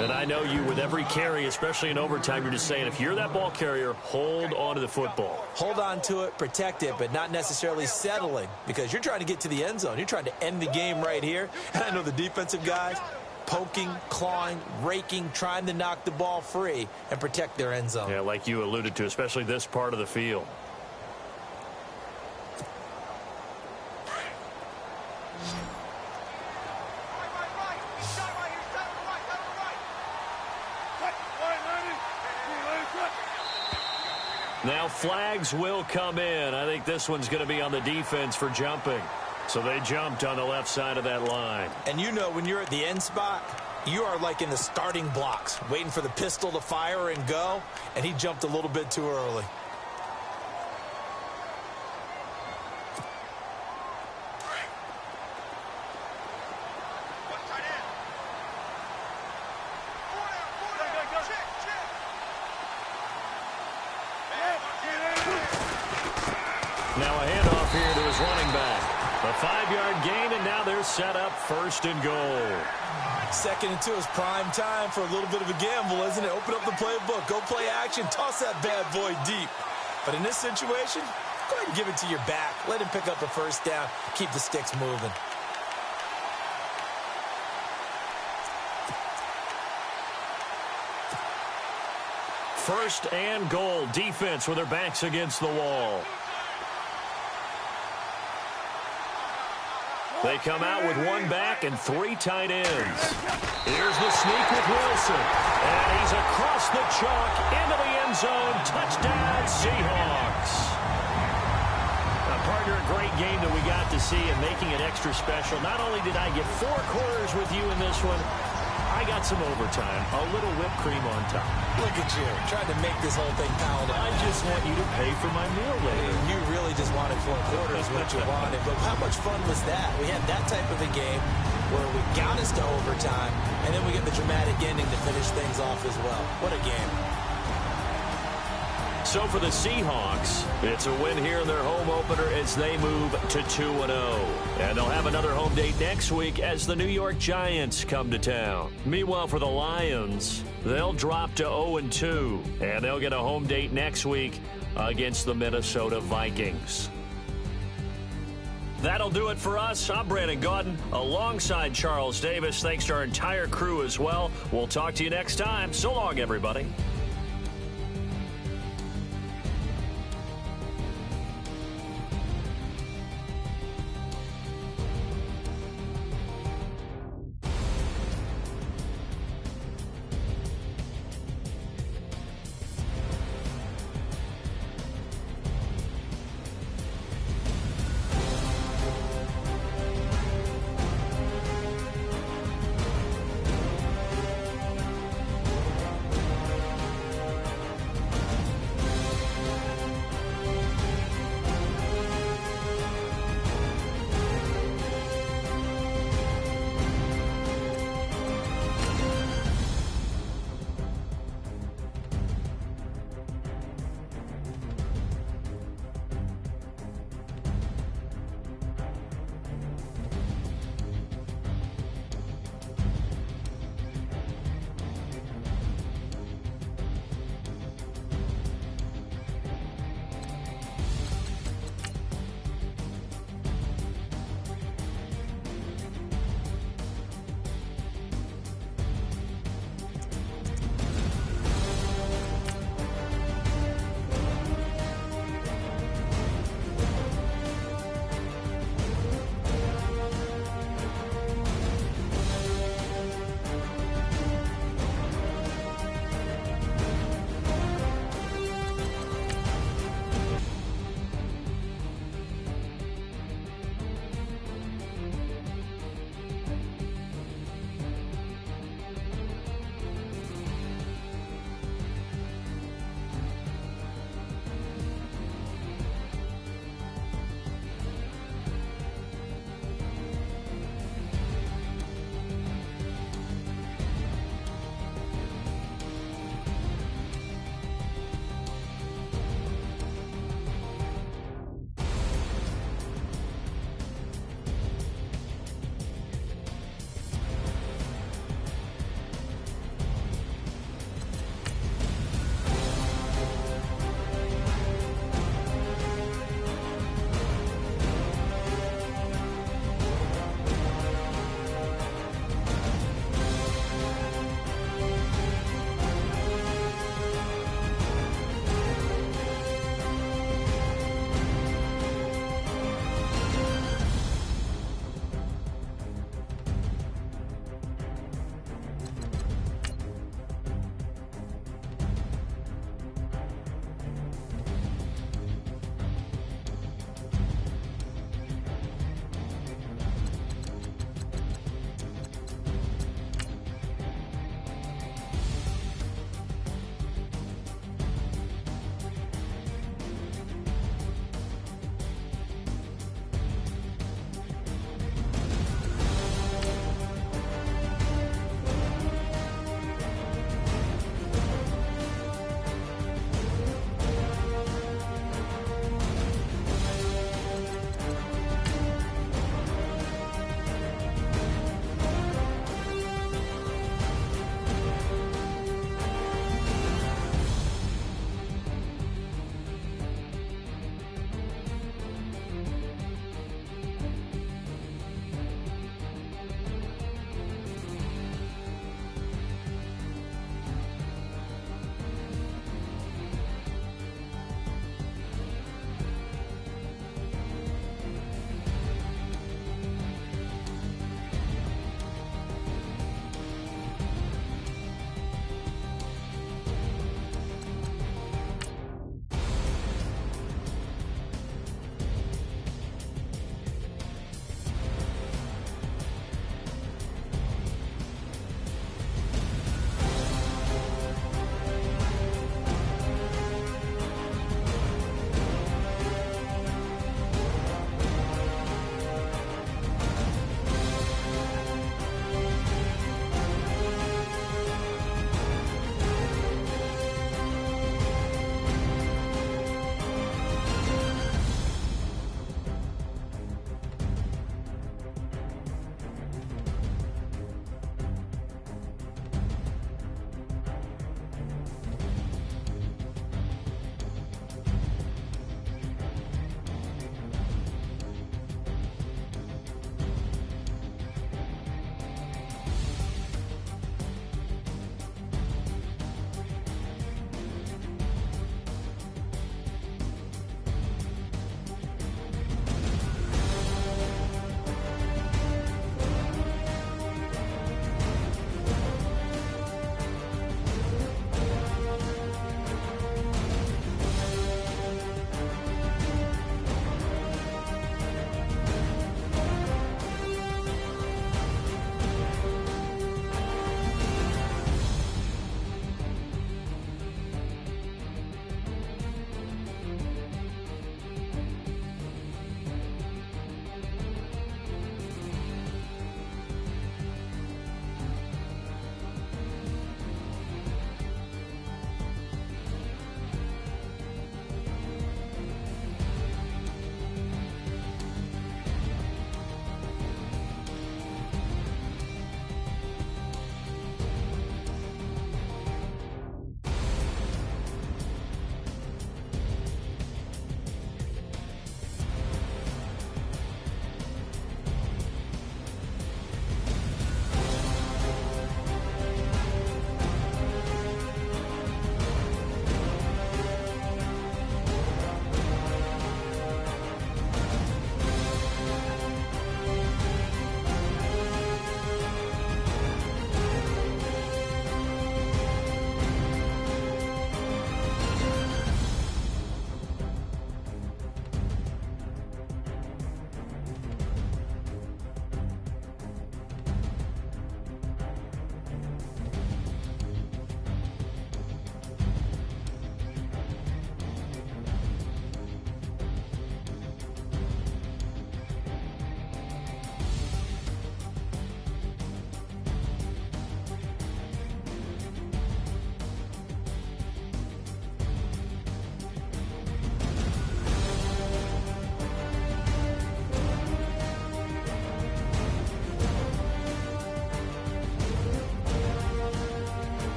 And I know you, with every carry, especially in overtime, you're just saying, if you're that ball carrier, hold on to the football. Hold on to it, protect it, but not necessarily settling, because you're trying to get to the end zone. You're trying to end the game right here. And I know the defensive guys, poking, clawing, raking, trying to knock the ball free and protect their end zone. Yeah, like you alluded to, especially this part of the field. Now flags will come in. I think this one's going to be on the defense for jumping. So they jumped on the left side of that line. And you know, when you're at the end spot, you are like in the starting blocks, waiting for the pistol to fire and go, and he jumped a little bit too early. Now a handoff here to his running back. A 5-yard gain, and now they're set up 1st and goal. 2nd and 2 is prime time for a little bit of a gamble, isn't it? Open up the playbook, go play action, toss that bad boy deep. But in this situation, go ahead and give it to your back. Let him pick up a 1st down, keep the sticks moving. First and goal. Defense with their backs against the wall. They come out with 1 back and 3 tight ends. Here's the sneak with Wilson. And he's across the chalk into the end zone. Touchdown, Seahawks. Now, partner, a great game that we got to see and making it extra special. Not only did I get 4 quarters with you in this one, I got some overtime. A little whipped cream on top. Look at you, trying to make this whole thing palatable. I just want you to pay for my meal later. You really just wanted 4 quarters, what you wanted. But how much fun was that? We had that type of a game where we got us to overtime, and then we get the dramatic ending to finish things off as well. What a game. So for the Seahawks, it's a win here in their home opener as they move to 2-0. And they'll have another home date next week as the New York Giants come to town. Meanwhile, for the Lions, they'll drop to 0-2. And they'll get a home date next week against the Minnesota Vikings. That'll do it for us. I'm Brandon Gaudin alongside Charles Davis. Thanks to our entire crew as well. We'll talk to you next time. So long, everybody.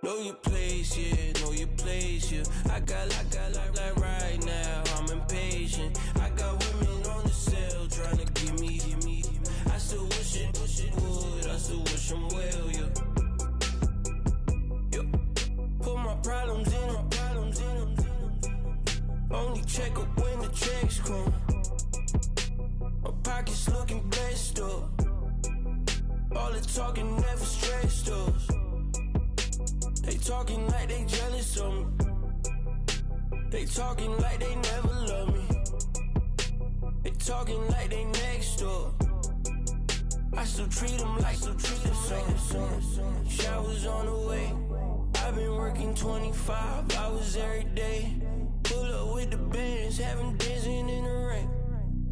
Know your place, yeah, know your place, yeah. I got like right now, I'm impatient. I got women on the cell trying to give me. I still wish it would, I still wish them well, yeah. Put my problems in. Only check up when the checks come. My pockets looking blessed up. All the talking never stressed us. They talking like they jealous of me. They talking like they never love me. They talking like they next door. I still treat them like some. Showers on the way. I've been working 25 hours every day. Pull up with the bands, have them dancing in the rain.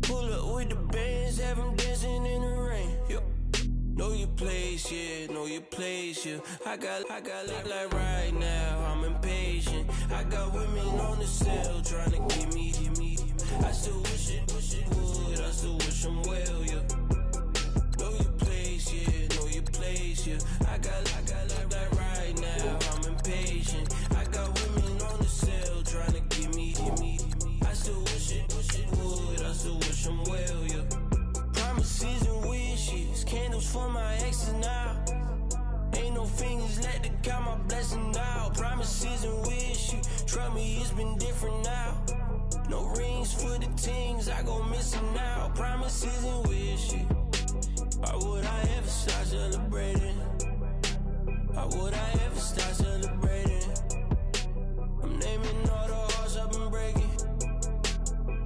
Pull up with the bands, have them dancing in the rain. Yo. Know your place, yeah, know your place, yeah. I got like right now, I'm impatient. I got women on the cell trying to give me. I still wish it would, I still wish them well, yeah. Know your place, yeah, know your place, yeah. I got like right now, I'm impatient. I got women on the cell trying to give me. I still wish it would, I still wish them well, yeah. Promises and wishes, candles for my exes now. Ain't no fingers let to count my blessing now. Promises and wishes, trust me, it's been different now. No rings for the things I go missing now. Promises and wishes. Why would I ever start celebrating? Why would I ever start celebrating? I'm naming all the hearts I've been breaking.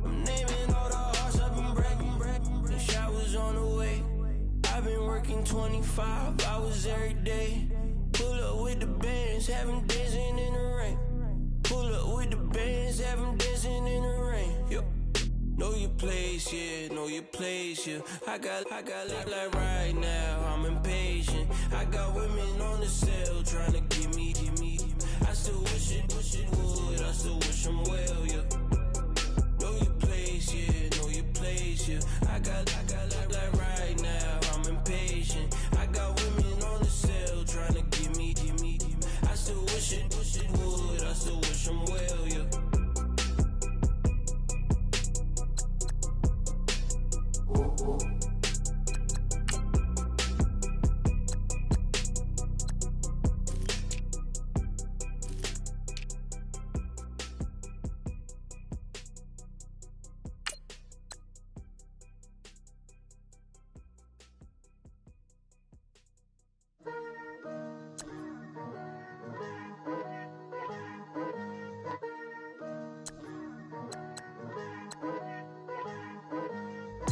I'm naming all the hearts I've been breaking. The showers on the way. I've been working 25 hours every day. Pull up with the bands, have them dancing in the rain. Pull up with the bands, have them dancing in the rain. Yo. Know your place, yeah, know your place, yeah. I got like right now, I'm impatient. I got women on the cell trying to give me. I still wish it would, I still wish them well, yeah. Know your place, yeah, know your place, yeah. I got like right now, I'm impatient. I got women on the cell trying to give me. I still wish it would, I still wish them well, yeah.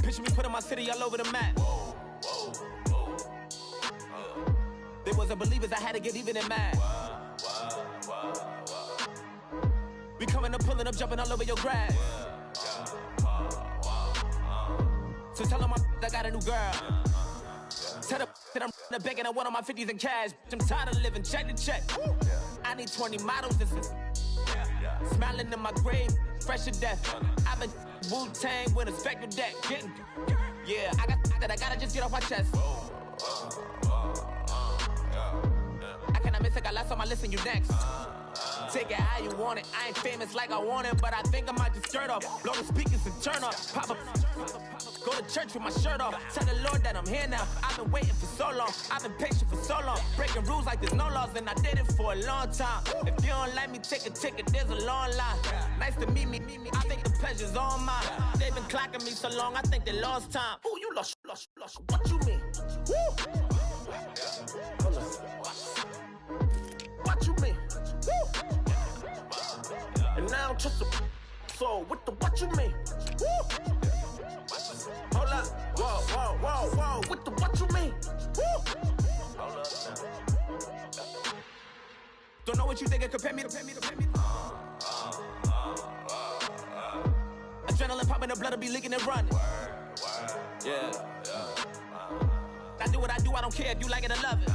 Picture me putting my city all over the map. They wasn't believers, I had to get even and mad. We coming up, pulling up, jumping all over your grass. So tell them I got a new girl. Tell them that I'm the bank and I want all my 50s in cash. I'm tired of living check to check. I need 20 models this is. Smiling in my grave, fresh to death. I've been Wu-Tang with a spectre deck. Getting, yeah, I got that, I gotta just get off my chest. I cannot miss it, got last on my list and you next. Take it how you want it, I ain't famous like I want it, but I think I might just skirt off. Blow the speakers and turn up, pop up. Go to church with my shirt off. Tell the Lord that I'm here now. I've been waiting for so long. I've been patient for so long. Breaking rules like there's no laws, and I did it for a long time. If you don't like me, take a ticket. There's a long line. Nice to meet me. I think the pleasure's all mine. They've been clocking me so long, I think they lost time. Ooh, you lost. What you mean? Woo! What you mean? Woo! And now just a soul with the what you mean? Woo! Hold up, whoa, with the what you mean? Woo! Hold up now. Don't know what you think, compare me to. Adrenaline popping, the blood will be leaking and running. Yeah. I do what I do, I don't care if you like it or love it.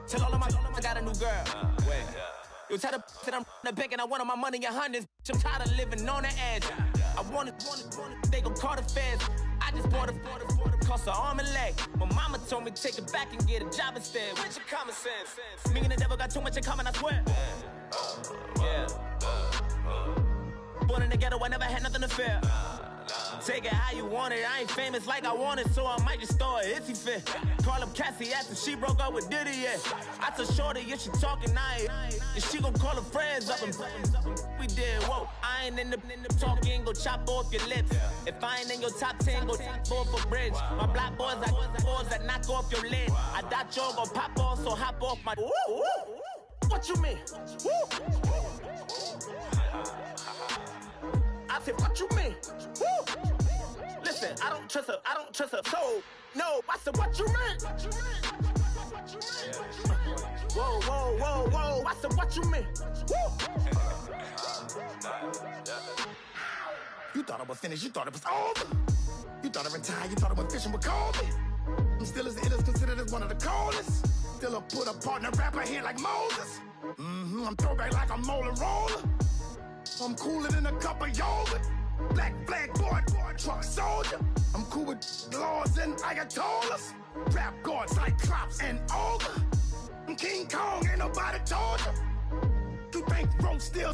Tell all of my I got a new girl. Wait. You tell the that I'm the bank and I want all my money in hundreds. I'm tired of living on the edge. I want it, they gon' call the feds. I just bought a cost an arm and leg. My mama told me take it back and get a job instead. Where's your common sense? Me and the devil got too much in common, I swear. Yeah. Born in the ghetto, I never had nothing to fear. Take it how you want it. I ain't famous like I want it, so I might just throw it if he fit. Call up Cassie after she broke up with Diddy, yeah. I told Shorty if she talking, and she gon' call her friends up and we did, whoa. I ain't in the talking, go chop off your lips. If I ain't in your top 10, go top 4 for bridge. My black boys, I got boys that knock off your lid. I thought y'all gon' pop off, so hop off my. What you mean? I said, what you mean? Listen, I don't trust her, so no. I said, what you mean? Whoa. I said, what you mean? You thought it was finished, you thought it was over. You thought it retired, you thought it went fishing with Kobe. I'm still as ill as considered as one of the coldest. Still a put a partner rapper here like Moses. I'm throwback like a molar roller. I'm cooler than a cup of yogurt. Black flag boy, truck soldier. I'm cool with laws and Ayatollahs. Rap god, Cyclops and Ogre. I'm King Kong, ain't nobody told you. You think road still.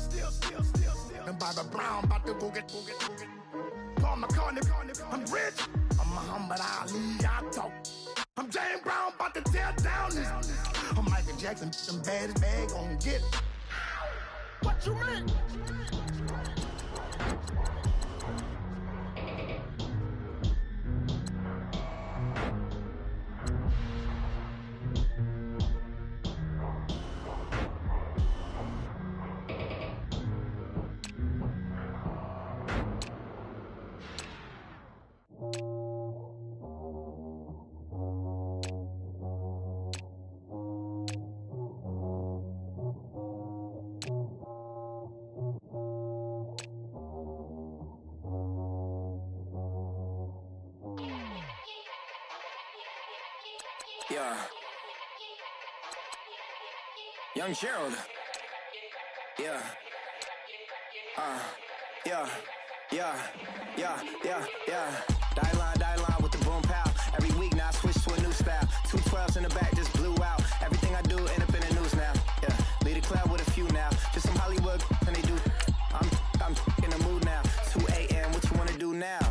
And Bobby Brown about to go get. Paul McCartney, I'm rich. I'm Muhammad Ali, I talk. I'm James Brown, about to tear down this. I'm Michael Jackson, them bad as bad, gon' get it. What you mean? Yeah. Young Gerald. Yeah. Die line with the boom pow. Every week now I switch to a new style. 212s in the back just blew out. Everything I do end up in the news now. Yeah. Lead a club with a few now. Just some Hollywood and they do. I'm in the mood now. 2 a.m. What you wanna do now?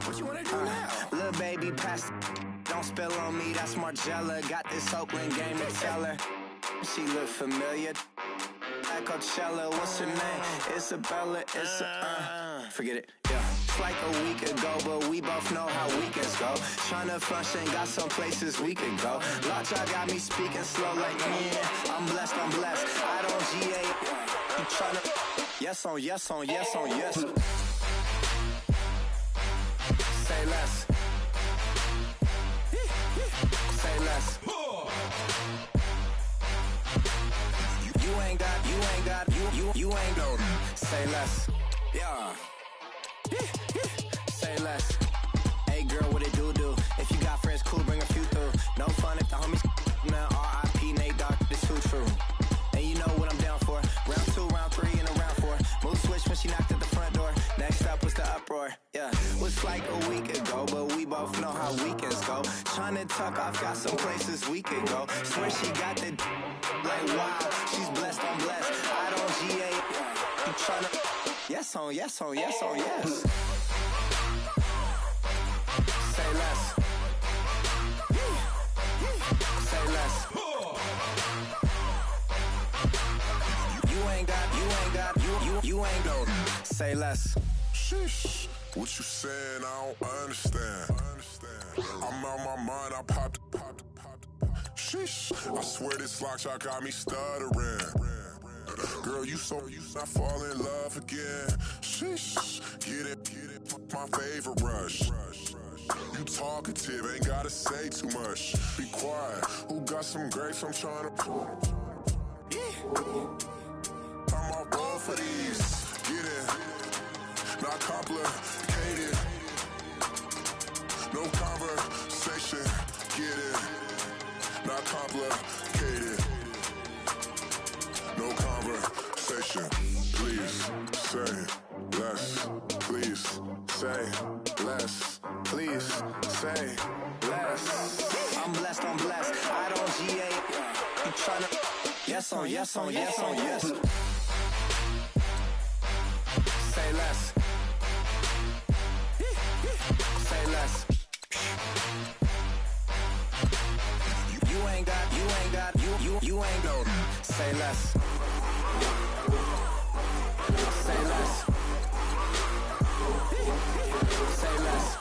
What you wanna do now? Little baby pass. Don't spill on me, that's Margella. Got this Oakland game to tell her. She look familiar. At Coachella, what's her name? Isabella, forget it, yeah. It's like a week ago, but we both know how weekends go. Tryna function, got some places we could go. Lot y'all got me speaking slow like, yeah, I'm blessed. I don't GA. You tryna, yes on yes. Say less. Say less. You ain't got, say less. Yeah. Say less. Hey girl, what it do? If you got friends, cool, bring a few through. No fun if the homies now R.I.P. Nate Dogg, this too true. And you know what I'm down for. Round 2, round 3, and a round 4. Mood switch when she knocked at the front door. Next up was the uproar. Yeah, was like a week ago, but we both know how weekends go. Tryna tuck off, got some places we could go. Swear she got the like wow, she's blessed, I'm blessed. I don't GA. You tryna yes on yes. Say less. Say less. You ain't got, say less. Sheesh, what you saying? I don't understand. I'm out my mind, I popped. Sheesh, I swear this lock shot got me stuttering. Girl, you not fall in love again. Sheesh, get it, my favorite rush. You talkative, ain't gotta say too much. Be quiet, who got some grapes I'm trying to pull? I'm all going for these. Get it, not complicated. No conversation. Get it, not complicated. No conversation. Please say less. Please say less. Please say less. I'm blessed, I don't GA. You tryna, yes on, yes on, yes on, yes. Say less. Say less. You ain't got, you ain't go. Say less. Say less. Say less.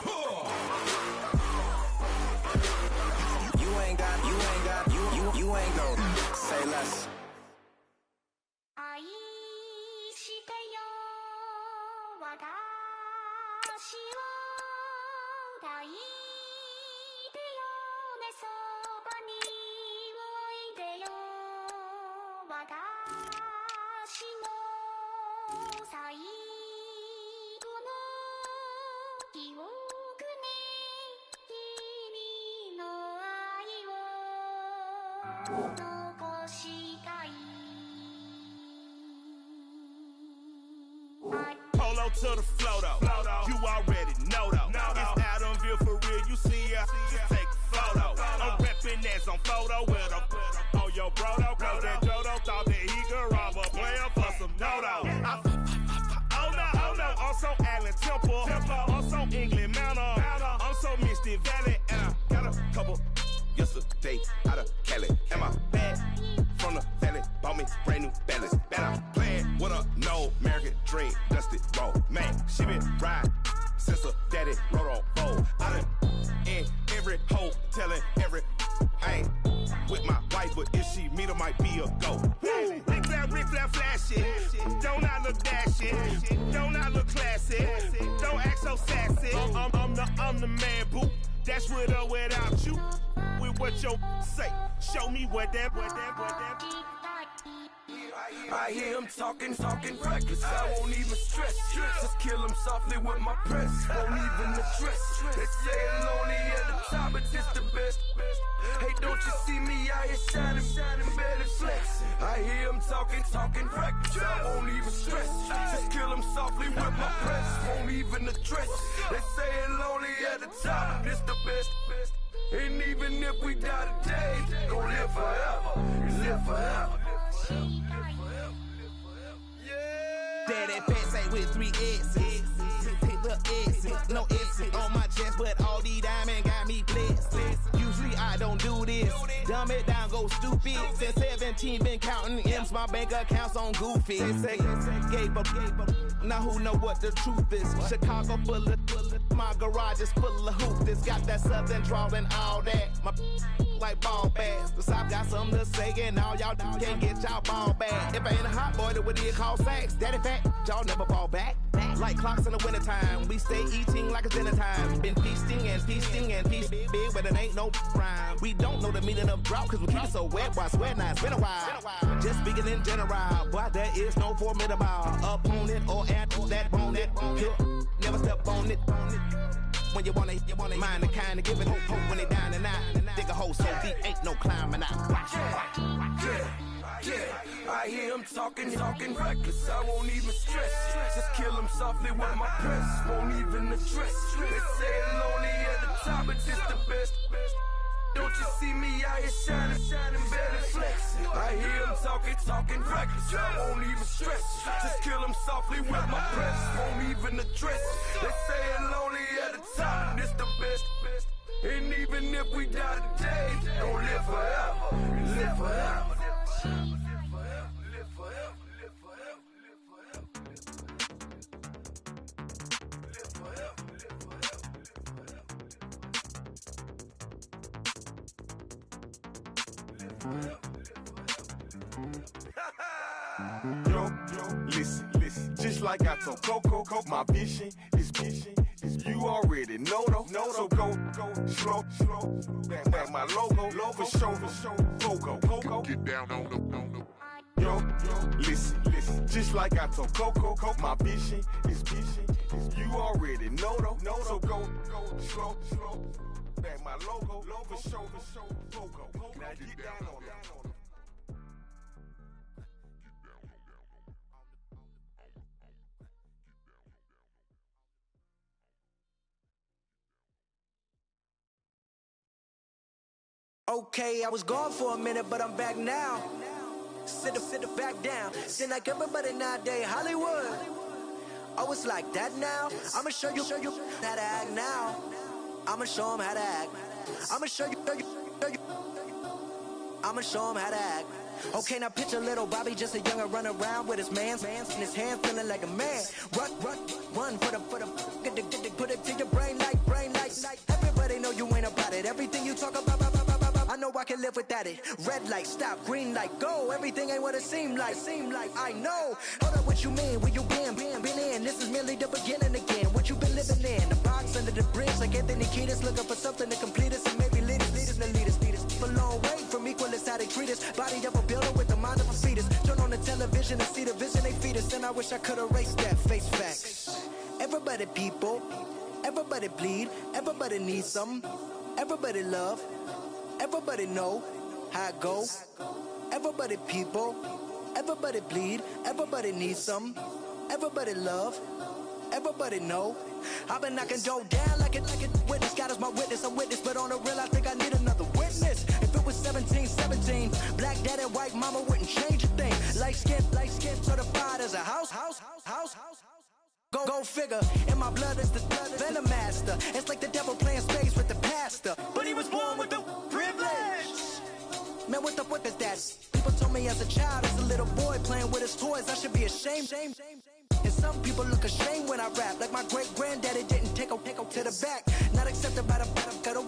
You ain't got, you ain't go. Say less. Polo to the flow though. You already know though. It's Adamville for real. You see ya. Just take a photo. I'm reppin' as on photo with a on your bro though. Cause that Jodo thought that he could rob a player for some dodo. Oh no, I'm so Allen Temple. I'm so England Mountain. I'm so Mystic Valley. And I got a couple yesterday out of Cali. And my bag from the valley bought me brand new balance. And I'm playing with a no American dream, dusty road. Man, she been riding since her daddy rode on fold. I done in every hole, telling every I ain't with my wife, but if she meet her, might be a go. Rick Flair flashing. Don't I look dashing? Don't I look classy? Don't act so sassy. I'm the man, boo. That's with or without you. With what your say. Show me what that. I hear him talking reckless. I won't even stress. Just kill him softly with my press. Won't even address. They say it lonely at the top, but this the best. Hey, don't you see me out here shining, better flex. I hear him talking reckless. I won't even stress. Just kill him softly with my press. Won't even address. They say it lonely at the top, this the best. And even if we die today, gon' live forever. Live forever. Daddy pants ain't with 3 S's. Little S's, no S's on my chest, but all these diamonds got me blessed. Usually I don't do this. Dumb it down, go stupid. Since 17 been counting M's, my bank account's on goofy. Say, gave up. Now who know what the truth is? Chicago full of my garage is full of hoop. This got that southern drawl and all that. My like ball bags. The South got something to say, and all y'all can't get y'all ball back. If I ain't a hot boy, that would be called sacks. Daddy fat, y'all never fall back. Like clocks in the wintertime, we stay eating like it's dinner time. Been feasting big, but it ain't no rhyme. We don't know the meaning of drought, cause we keep it so wet. Why sweat now? It's been a while. Just speaking in general, boy, there is no formidable opponent or at that bone that never step on it. When you wanna mind the kind of giving hope when they down and out. Dig a hole so deep, ain't no climbing out. Yeah, I hear him talking reckless. I won't even stress. Just kill him softly with my press. Won't even address. They say it lonely at the top, but this the best. Don't you see me out here shining, better flex. I hear him talking reckless. I won't even stress. Just kill him softly with my press. Won't even address. They say it lonely at the top, this the best. And even if we die today, don't live forever. Live forever. Yo, listen, just like I told Coco, my vision is you already know though. So go slow, back my logo, for show, Coco. Get down on the. Yo, listen, just like I told Coco, my vision is you already know though. So go slow, back my logo, for show, Coco. Now get down on it. Okay, I was gone for a minute, but I'm back now. Sit back down. Seem like everybody nowadays Hollywood. Oh, it's like that now? I'ma show you how to act now. I'ma show them how to act. I'ma show you. I'ma show them how to act. Okay, now picture little Bobby, just a younger run around with his man's in his hand, feeling like a man. Run for the put it to your brain like. Everybody know you ain't about it. Everything you talk about, I know I can live without it. Red light, stop, green light, go. Everything ain't what it seem like. I know. Hold up, what you mean? Where you been in? This is merely the beginning again. What you been living in? The box under the bridge, like Anthony Kiedis, looking for something to complete us and maybe lead us. A long way from equal is how they treat us. Body of a builder with the mind of a fetus. Turn on the television and see the vision they feed us. And I wish I could erase that. Face facts. Everybody people, everybody bleed, everybody needs something. Everybody love, everybody know how it go. Everybody people, everybody bleed, everybody needs something. Everybody love, everybody know. I've been knocking dough down like it. Witness, God is my witness, I'm witness. But on the real, I think I need another witness. If it was 17, black daddy, white mama wouldn't change a thing. Light skin, certified as a house. Go figure, in my blood is the venom master. It's like the devil playing spades with the pastor. But he was born with the privilege. Man, what the fuck is that? People told me as a child, as a little boy playing with his toys, I should be ashamed. And some people look ashamed when I rap, like my great granddaddy didn't take a to the back. Not accepted by the ghetto.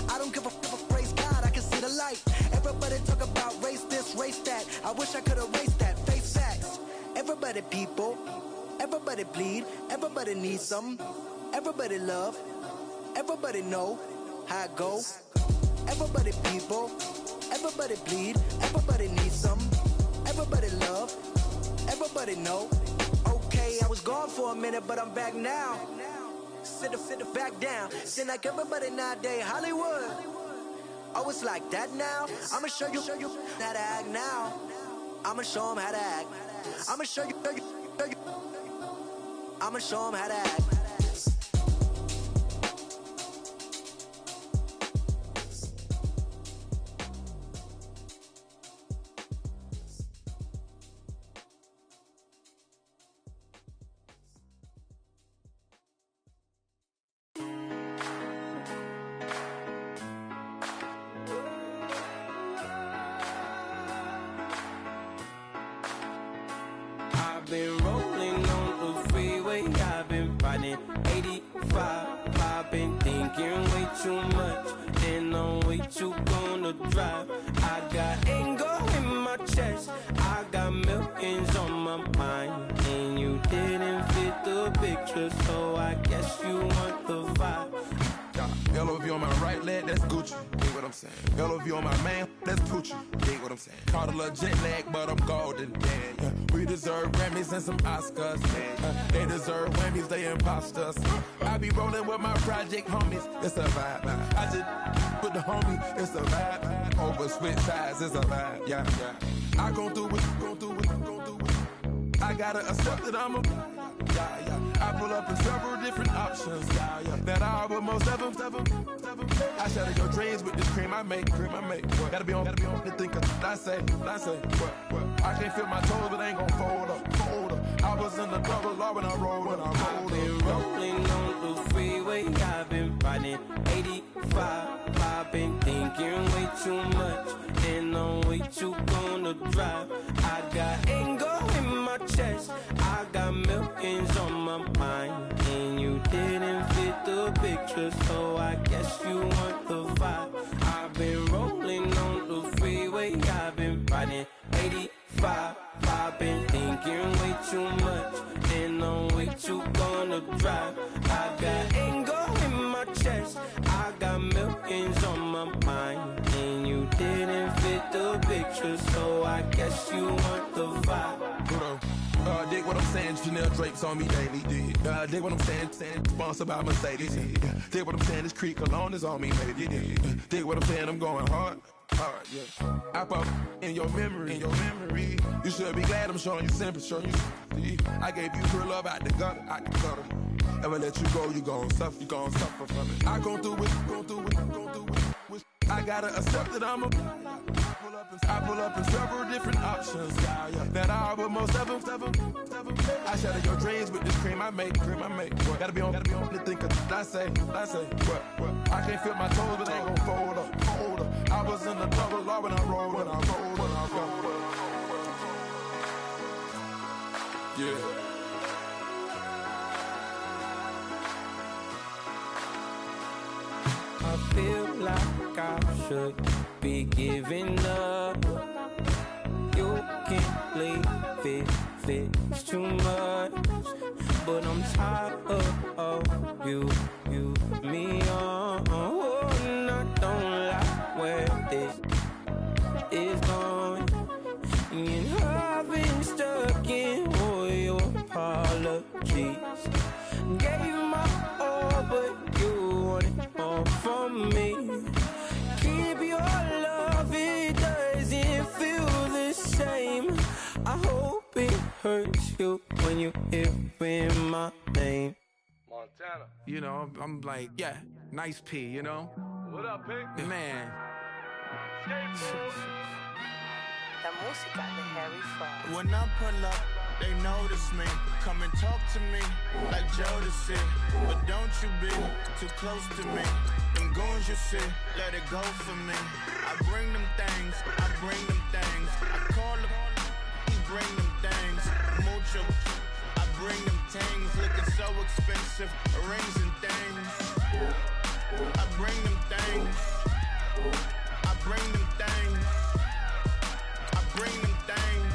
I don't give a fuck, praise God, I can see the light. Everybody talk about race this, race that. I wish I could erase that. Face facts. Everybody people, everybody bleed, everybody needs something. Everybody love, everybody know how it go. Everybody people, everybody bleed, everybody needs something. Everybody love, everybody know. Okay, I was gone for a minute, but I'm back now. Sit back down. Seem like everybody nowadays Hollywood. Oh, it's like that now? I'ma show you how to act now. I'ma show them how to act. I'ma show you. I'ma show them how to act. I've been rolling on the freeway, I've been riding 85. I've been thinking way too much, and I'm way too gonna drive. I got anger in my chest, I got millions on my mind, and you didn't fit the picture, so I guess you want the vibe. LOV on my right leg, that's Gucci. Dig what I'm saying? LOV on my man, that's Poochie. Dig what I'm saying? Caught a little jet lag, but I'm golden. Yeah. We deserve Grammys and some Oscars. They deserve Whammies, they imposters. I be rolling with my project homies. It's a vibe. I just with the homie. It's a vibe. Over switch sides, it's a vibe. Yeah. I gon' do it. I gotta accept that I'm a. I pull up in several different options. That I will most ever. I shatter your dreams with this cream I make. Gotta be on the thinker. I say. What? I can't feel my toes, but ain't gon' fold up. I was in the double law when I rolled. I've been rolling on the freeway, I've been riding 85. I've been thinking way too much, and I'm way too gonna drive. I got anger in my chest, I got millions on my mind, and you didn't fit the picture, so I guess you want the vibe. I've been rolling on the freeway, I've been riding 85. I've been thinking way too much, and I'm way too gonna drive. I got anger in my chest, I got millions on my mind, and you didn't fit the picture, so I guess you want the vibe. Dig what I'm saying, Chanel drapes on me daily. Dig what I'm saying, sponsored by Mercedes. Dig what I'm saying, this Creek cologne is on me, baby. Dig what I'm saying, I'm going hard. Yeah. I pop in your memory. You should be glad I'm showing you sympathy. I gave you real love out the gutter. Ever let you go, you gon' suffer from it. I gon' do it. I gotta accept that I'm a. I pull up in several different options. That I would most ever. I shatter your dreams with this cream I make. Gotta be on the thinker. I say. What? I can't feel my toes, but they gon' fold up. I was in the double law when I rolled. Yeah. I feel like I should be giving up. You can't leave it's too much. But I'm tired of you, me on. Oh, and I don't like where this is going. And I've been stuck in all your apologies. Gave my all, but you want it all from me. Keep your love, it doesn't feel the same. I hope it hurts you when you hear my name. Montana. You know, I'm like, yeah, nice P, you know? What up, Pink? Man. When I pull up, they notice me. Come and talk to me like Jodeci. But don't you be too close to me. Them goons you see, let it go for me. I bring them things, I call them, he bring them things. Mucho, I bring them things. Looking so expensive, rings and things. I bring them things. I bring them things. I bring them things.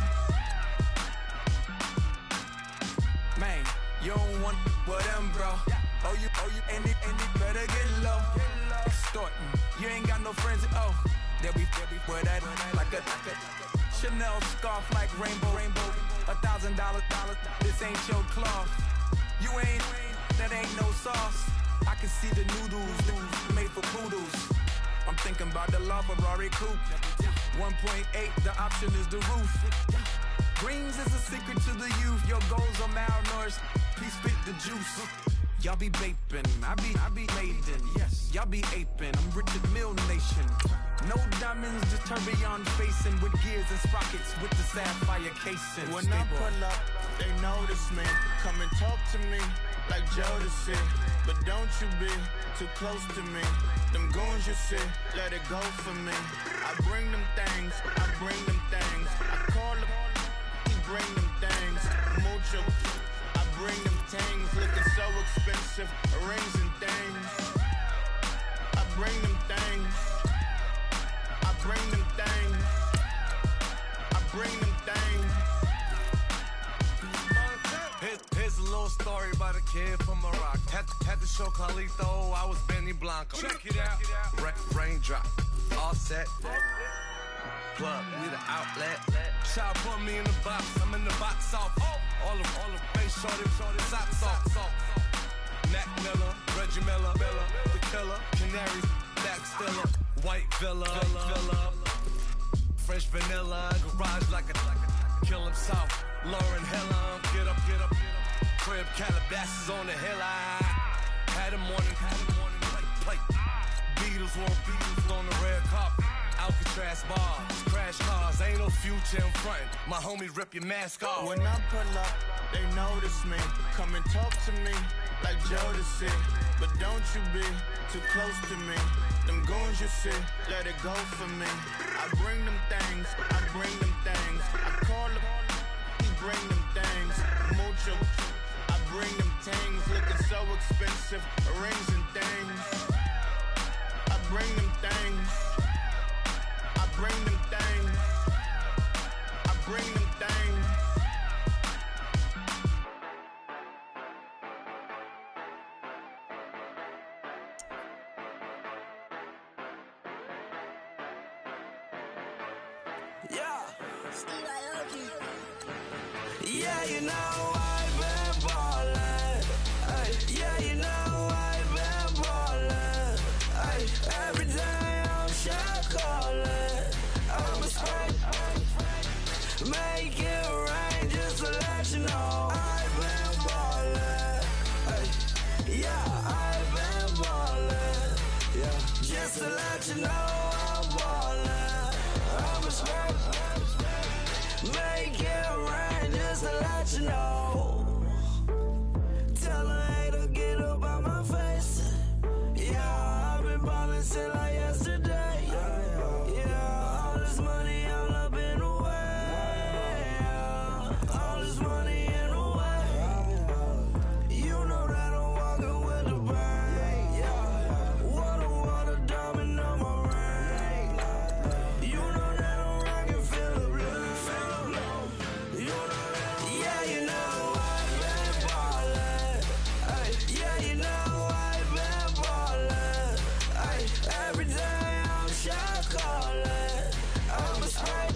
Man, you don't want with them, bro. Oh, you, and it better get low. Extorting, you ain't got no friends. Oh, they'll be wear that like a Chanel scarf like rainbow. $1,000. This ain't your cloth. You ain't, that ain't no sauce. I can see the noodles made for poodles. I'm thinking about the law Ferrari coupe. 1.8, the option is the roof. Greens is a secret to the youth. Your goals are malnourished. Please spit the juice. Y'all be vaping, I be laden. Yes, y'all be aping. I'm Richard Mill Nation. No diamonds, just tourbillon facing with gears and sprockets with the sapphire casing. When I pull up, they notice me. Come and talk to me like Jodeci. But don't you be too close to me. Them goons you see, let it go for me. I bring them things, I call them, he bring them things. Mucho, I bring them things. Looking so expensive, rings and things. I bring them things. I bring them things. I bring them things. Here's a little story about a kid from Morocco. Had to show Carlito I was Benny Blanco. Check it out. Raindrop, all set. Plug, we the outlet. Shot put me in the box. I'm in the box off. All the face shorty, socks off. Mac Miller, Reggie Miller, the killer, Canaries, Black Stiller, White Villa, Fresh vanilla, garage like a kill him soft. Lauren Hiller, get up. Crib Calabasas on the hill. I had a morning plate. Beatles on the red carpet. Alcatraz bars, crash cars, ain't no future in front. My homie rip your mask off. When I pull up, they notice me. Come and talk to me like Jodeci. But don't you be too close to me. Them goons you see, let it go for me. I bring them things, I call them, he bring them things. Mucho, I bring them things. Looking so expensive, rings and things. I bring them things. I bring them things. I bring them things. Yeah, you know I've been ballin'. Yeah, you know I've been ballin'. Every day I'm shot callin'. I'm a spray. Make it rain just to let you know I've been ballin'. Yeah, I've been ballin'. Yeah, just to let you know let you know. Tell her hey to get up out my face. Yeah, I've been ballin' since like yesterday. Yeah, all this money all up in the way. All this money in the way. You know that I'm walking with the bang. Yeah, water, diamond on my ring. You know that I'm rockin', feel the blue. You know that, yeah, you know I've been ballin'. Ay, yeah, you know I've been ballin'. Ay, every day I'm shot callin'. I'm a straight,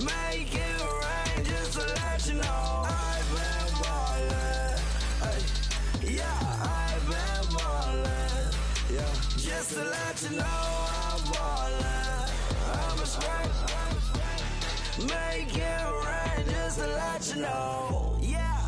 make it rain just to let you know I've been ballin'. Ay, yeah, I've been ballin'. Yeah, just to let you know I'm ballin'. I'm a straight, make it rain just to let you know. Yeah,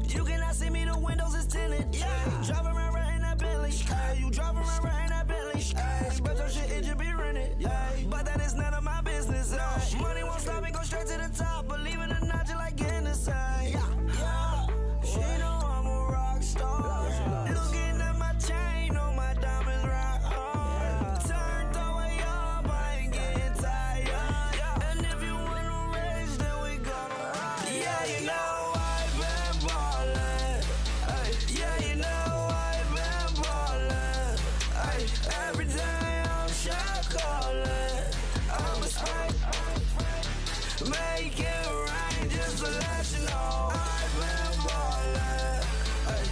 you cannot see me, the windows is tinted. Yeah, drive around right in that Bentley. Hey, you drive around right in that Bentley. Hey, but your shit, it just be rented. Yeah, but that is none of my business. Money won't stop me, go straight to the top. Believe it or not, you like getting the same. Yeah, she know I'm a rock star. Looking at my chain, on my diamonds rock hard. Turned the way up, I ain't getting tired. And if you wanna race, then we gonna ride. Yeah, you know I've been ballin'. Ay, yeah, you know I've been ballin'. Ay, every day I'm shot callin'. I'm a straight, make it rain just to let you know I've been ballin'. Ay,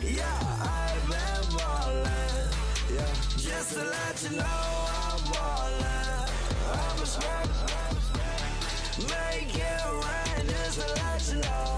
yeah, I've been ballin'. Yeah, just to let you know I'm ballin'. I'm a straight, make it rain just to let you know.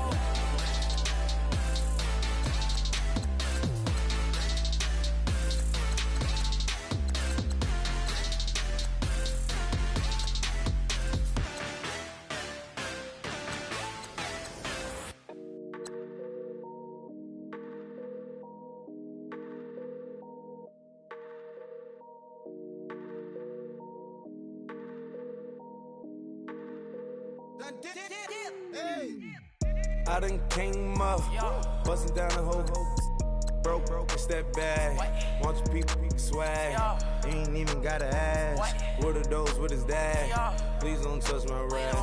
I done came up, bustin' down the whole broke, it's that bad. Want your people swag, you ain't even gotta ask. What are those, what is that? Please don't touch my rap,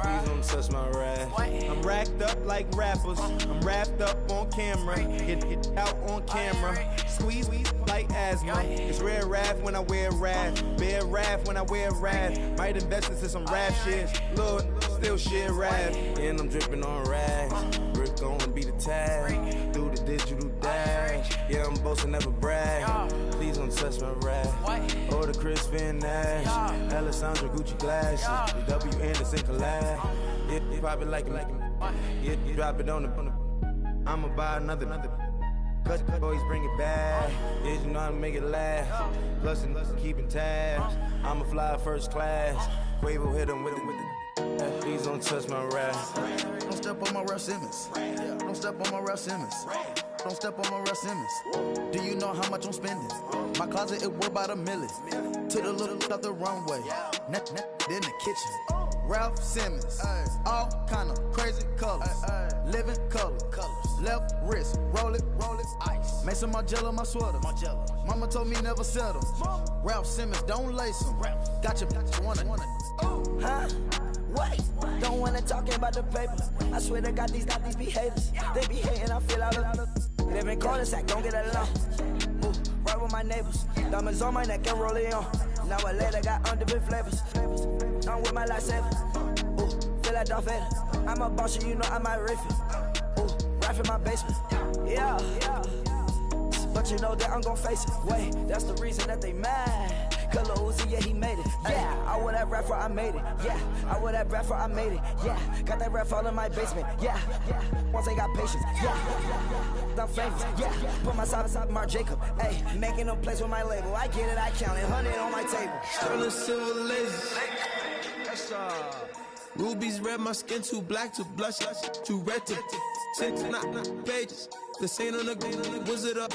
please don't touch my rap. I'm racked up like rappers, I'm wrapped up on camera. Get out on camera, squeeze like asthma. It's rare wrath when I wear wrath, bare wrath when I wear wrath. Might invest into some rap shit, Lord, still shit rap. And I'm dripping on rags, Rick gon' be the tag. Do the digital dash, yeah, I'm boasting, never brag. Please don't touch my rap, or the Chris Finn Nash, Alessandra Gucci glasses, the W Anderson collab. Yeah, you pop it like it, yeah, you drop it on the. I'ma buy another. Cut, boys bring it back. Yeah, you know how to make it last. Plus and keeping tabs. I'ma fly first class. Quavo hit him with it. Please don't touch my rap. Don't step on my Ralph Simmons. Don't step on my Ralph Simmons. Don't step on my Ralph Simmons. Do you know how much I'm spending? My closet, it worth about $1 million. To the little out the runway. In the kitchen. Ralph Simmons. All kind of crazy colors. Living color. Left wrist. Roll it. Ice. Mason Margiela, my sweater. Mama told me never settle. Ralph Simmons, don't lace them. Got your wanna. Huh? What? Don't wanna talk about the paper. I swear to God, these be haters. They be hating, I feel out of. Live in cul-de-sac, don't get along. Ooh, right with my neighbors. Diamonds on my neck and roll it on. Now I later got undefeated flavors. I'm with my lifesaver. Ooh, feel like Darth Vader. I'm a boss, you know I might riff it. Ooh, right in my basement. Yeah. But you know that I'm gon' face it. Wait, that's the reason that they mad. Color Uzi, yeah, he made it. Yeah, I wear that rap for I made it. Yeah, I wear that rap for I made it. Yeah, got that rap all in my basement. Yeah, once I got patience. Yeah, I'm famous. Yeah, put my side beside Marc Jacob. Hey, making no place with my label. I get it, I count it. 100 on my table. Sterling silver lasers. Rubies red, my skin too black to blush, too red to six pages. This ain't on the wizard up.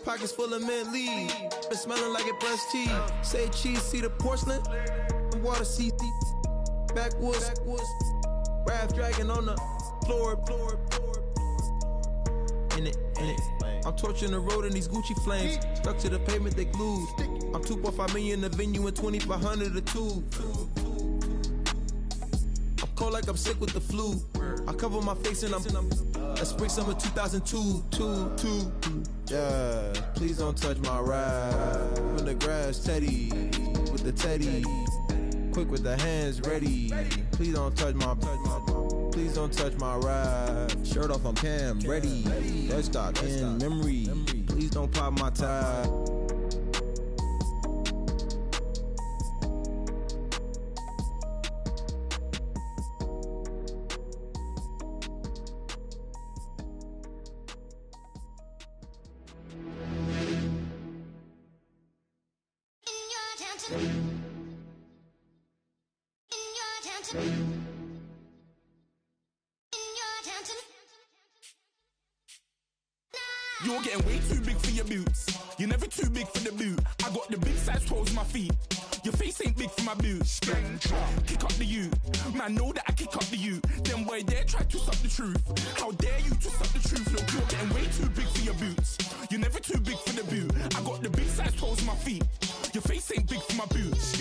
Pockets full of mint leaves. Been smelling like it brushed teeth. Say cheese, see the porcelain. Water, see backwoods. Wrath dragging on the floor. In it. I'm torching the road in these Gucci flames. Stuck to the pavement, they glued. I'm 2.5 million the venue and 2,500 a tube. I'm cold like I'm sick with the flu. I cover my face and I'm a spring summer 2002. Yeah, please don't touch my ride. From the grass, Teddy with the Teddy. Quick with the hands ready. Please don't touch my ride. Shirt off, I'm Cam, ready. Dead stock in memory. Please don't pop my tie. You're getting way too big for your boots. You're never too big for the boot. I got the big size toes on my feet. Your face ain't big for my boots. Kick up the you. Man, know that I kick up the you. Them boy there try to suck the truth. How dare you to suck the truth? Look, you're getting way too big for your boots. You're never too big for the boot. I got the big size toes on my feet. Your face ain't big for my boots.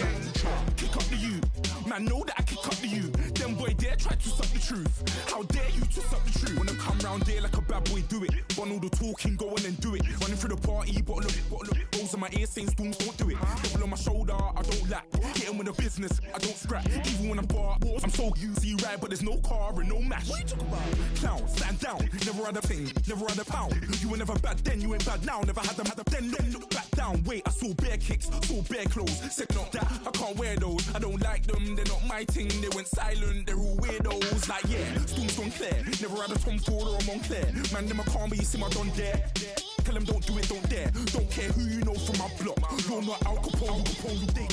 Kick up the you. Man, know that I kick up the you. Them boy there try to suck the truth. How dare you to suck the truth? When I come round there like a bad boy, do it. Run all the talking, go on and do it. Running through the party, bottle up. Rolls on my ear saying storms, don't do it. Double on my shoulder, I don't lack. Getting with the business, I don't scrap. Even when I'm bar, I'm so easy ride, but there's no car and no match. What you talk about? Clown, stand down. Never had a thing, never had a pound. You were never bad then, you ain't bad now. Never had them, then look back down. Wait, I saw bare kicks, saw bare clothes. Said not that, I can't wear those. I don't like them, they're not my thing. They went silent, they're all weirdos. Like yeah, storms gone clear. Never had a Tom Ford or a Montclair. Man, them I can't, but you see my done there. Tell them don't do it, don't dare. Don't care who you know from my block. You're not Al Capone,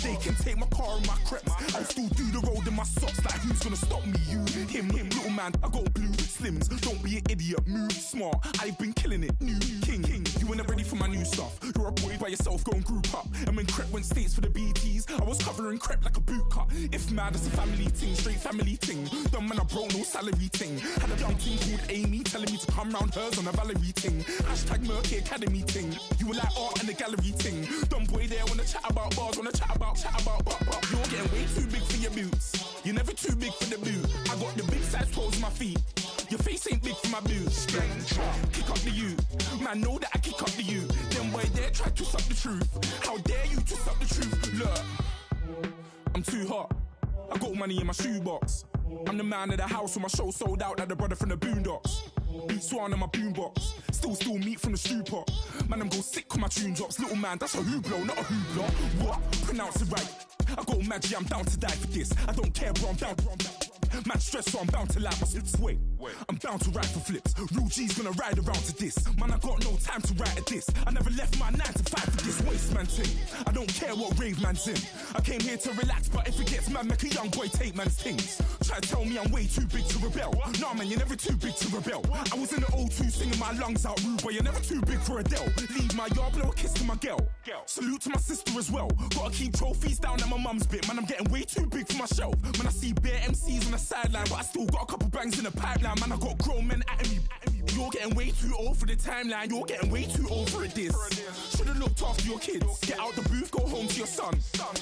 they can take my car and my creps. I still do the road in my socks. Like who's gonna stop me? You, him, little man. I got blue slims. Don't be an idiot, move smart. I've been killing it, new king. You weren't ready for my new stuff. You're a boy by yourself, go and group up. And when Crep went states for the BTs, I was covering Crep like a boot cut. If mad, it's a family thing, straight family thing. Dumb man, I broke no salary thing. Had a young thing called Amy telling me to come round hers on a Valerie thing. Hashtag Murky Academy thing. You were like art and the gallery thing. Dumb boy there wanna chat about bars, wanna chat about. You're getting way too big for your boots. You're never too big for the boot. I got the big size toes on my feet. Your face ain't big for my boots. Kick up the you. Man, know that I kick up the you. Them boy there try to suck the truth. How dare you to suck the truth? Look, I'm too hot. I got money in my shoebox. I'm the man of the house with my show sold out like the brother from the Boondocks. Beat Swan in my boombox. Still meat from the stew pot. Man, I'm go sick when my tune drops. Little man, that's a hooplo, not a hoopla. What? Pronounce it right. I got magic, I'm down to die for this. I don't care, bro, I'm down. Man stressed, so I'm bound to like my slips. Wait, I'm bound to ride for flips. Real G's gonna ride around to this. Man, I got no time to write at this. I never left my 9 to 5 for this waste man thing. I don't care what rave man's in. I came here to relax, but if it gets mad, make a young boy take man's things. Try to tell me I'm way too big to rebel. Nah, man, you're never too big to rebel. I was in the O2 singing my lungs out rude, but you're never too big for Adele. Leave my yard, blow a kiss to my girl. Salute to my sister as well. Gotta keep trophies down at my mum's bit. Man, I'm getting way too big for my shelf. Man, I see bare MCs on the sideline, but I still got a couple bangs in the pipeline. Man, I got grown men at me. You're getting way too old for the timeline. You're getting way too old for a diss. Should've looked after your kids. Get out the booth, go home to your son.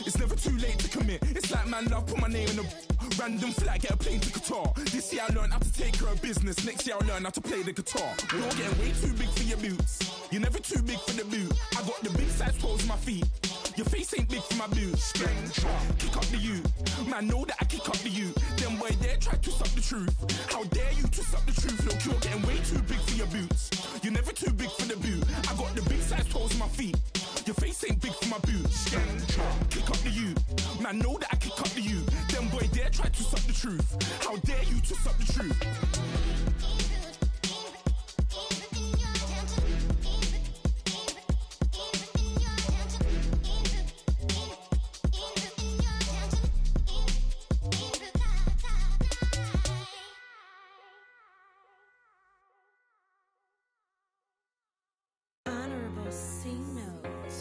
It's never too late to commit. It's like man love, put my name in a random flight, get a plane to Qatar. This year I learned how to take care of business. Next year I learned how to play the guitar. You're getting way too big for your boots. You're never too big for the boot. I got the big size toes on my feet. Your face ain't big for my boots. Kick up the you. Man, know that I kick up the you. Them boy there try to suck the truth. How dare you to suck the truth? Look, you're getting way too big for your boots. You're never too big for the boot. I got the big size toes on my feet. Your face ain't big for my boots. Kick up the you. Man, know that I kick up the you. Them boy there try to suck the truth. How dare you to suck the truth?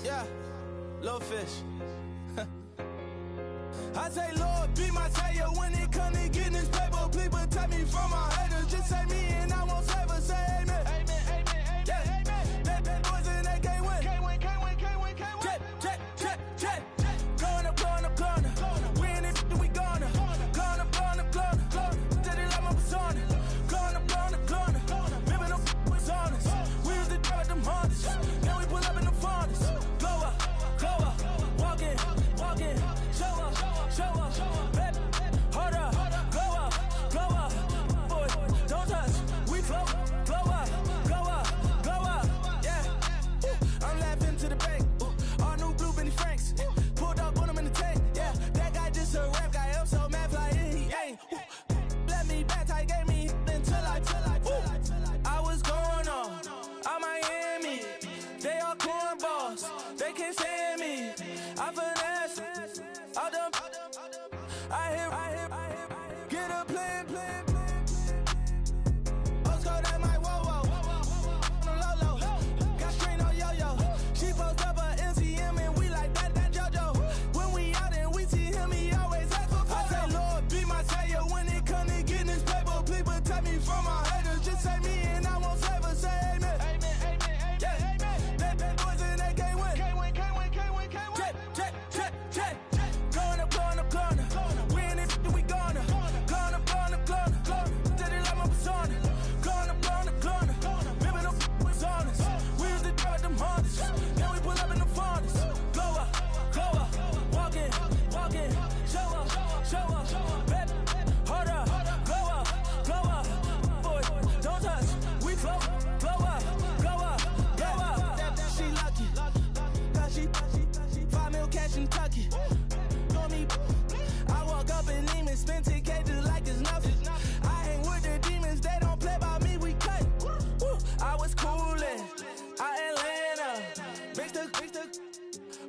Yeah, little fish. I say, Lord, be my savior when it come to getting this paper. Please protect me from my haters. Just say me and I won't save us. Say amen. Amen, amen, amen, yeah. Amen. That boys and they can't win. Can't win, can't win, can't win, can't win. Check, check, check, check. Gonna, gonna, gonna. Win it, we gonna. Gonna, gonna, gonna. Steady like my persona. Gonna, gonna, gonna. Remember the was honest. We used to drive them Hondas. Now we pull up in the Fondas. Glow up, walk in, show up, baby, hold up, glow up, boy, don't touch, we float, glow up, yeah. I'm laughing to the bank, all new blue Benny Franks, pulled up on him in the tank, yeah. That guy just a rap guy, I'm so mad fly, he ain't. Let me back, I gave me until I was going on Miami. They all cornballs, they can't stand me. I finesse, all them. I hear, get a plan. Postcode at my whoa. On Lolo, got strain on yo-yo. She post up a MCM and we like that JoJo. When we out and we see him, he always ask for photo. I say, Lord, be my savior when it come to getting this paper. Please protect me from my haters. Just say me and I won't save us. Say amen. Amen, yeah. Amen. That boys and they can't win. Can't win. Check. Gonna. Win it, we gonna. Gonna. Steady like my persona. Gonna. Remember the was honest. We used to drive them Hondas. Now we pull up in the Fondas. Glow up, walk in, show up, baby, hold up, glow up, boy, don't touch, we float, glow up, yeah. She lucky, cause she 5 mil cash in Kentucky. Know me, I walk up in Neiman, spend 10K just like it's nothing. I hang with the demons, they don't play by me, we cut. I was coolin', Atlanta, mixed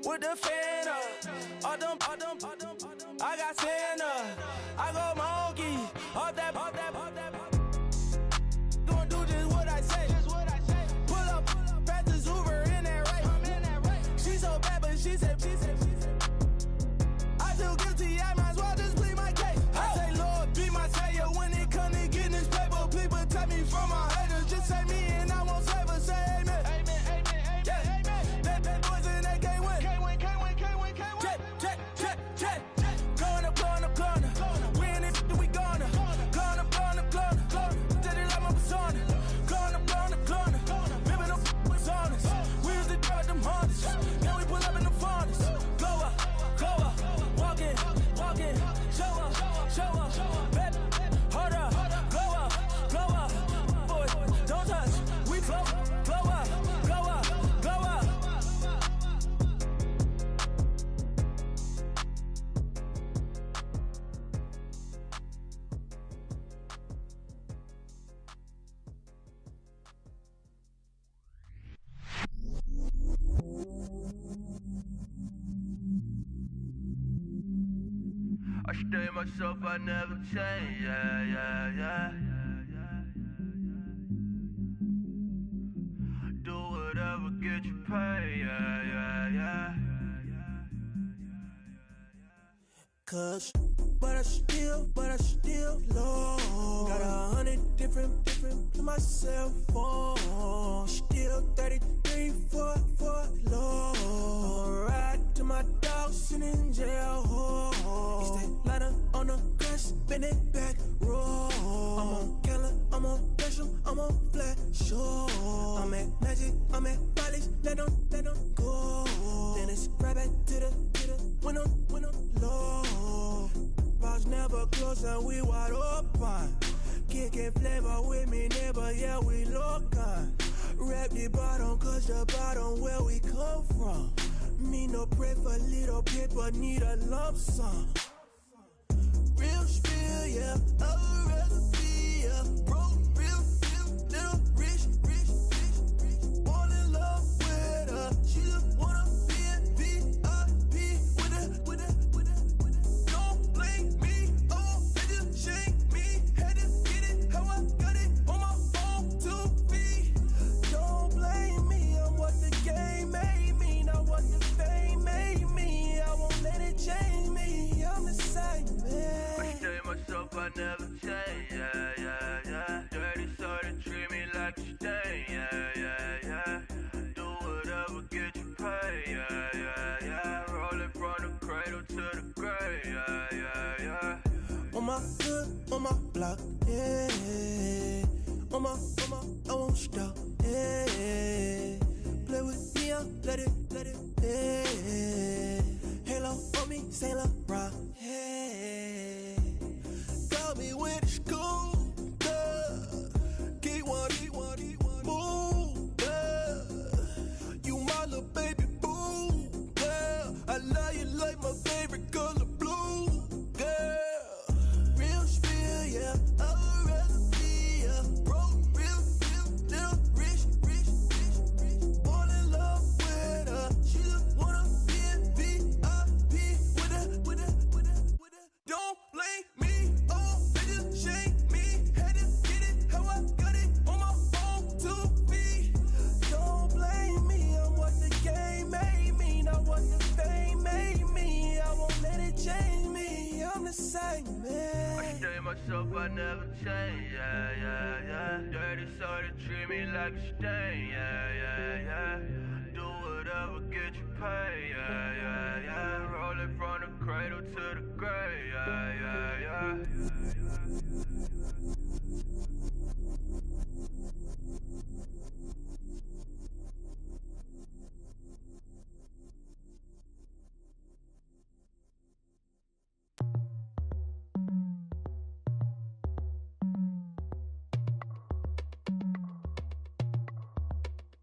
with the fan up. All them, I got Santa, I go monkey, all that. Gonna do just what I say. Pull up, fastest Uber in that right. She so bad, but she said. I feel guilty, I might as well just plead my case. I say, Lord, be my savior when it come to getting this paper. Please protect me from my haters. Just say me and I won't save us. Say amen. Amen, yeah. Amen. That boys and they can't win. Can't win. Check. Gonna. Win it, we gonna. Gonna. Steady like my persona. Gonna. Remember the was honest. We used to drive them Hondas. Now we pull up in the Fondas. Glow up, walk in, show up, baby, hold up, glow up, boy, don't touch, we float, glow up. I stay myself, I never change, yeah. Do whatever, get you paid, yeah. Cause, but I still low. Got 100 different in my cell phone. Still 33 for low. I'ma ride to my dog sitting in jail. It's that lighter on the grass, bend it back, roll. I'm on Keller, I'm on Gresham, I'm on Flat Shore. I'm at Magic, I'm at Bally's, let them go. Then it's right back to the window low. Bars never close and we wide open. Kicking flavor with me, neighbor, yeah, we local. Rap the bottom, cause the bottom where we come from. Me no pray for little paper, need a lump sum. Real spill, yeah, I would rather be, yeah. Broke, real, little rich. Fall in love with her, she just wanna be in VIP with her. Don't blame me, oh, they just shake me. Had to get it, how I got it on my phone to be. Don't blame me, I'm what the game made me, not what the fame made me. I won't let it change me, I'm the same man. I stay myself, I never block, yeah. Mama, I won't stop, yeah. Play with me, I'll let it, yeah. Halo on me, Sailor Rock, yeah. Got me with the school, Keep one, move, yeah. You my little baby boo, yeah. I love you like my favorite color blue, yeah. Real spill, yeah. I would rather be a broke, real, little rich. Fall in love with her. She just wanna be a VIP with her. Don't blame me, oh, bitches shame me. Had to get it how I got it on my own 2 feet. Don't blame me, I'm what the game made me, not what the fame made me. I won't let it change me, I'm the same man. I stay myself, I never change, yeah. Dirty soda, treat me like a stain, yeah. Do whatever, get you paid, yeah. Roll it from the cradle to the grave, yeah.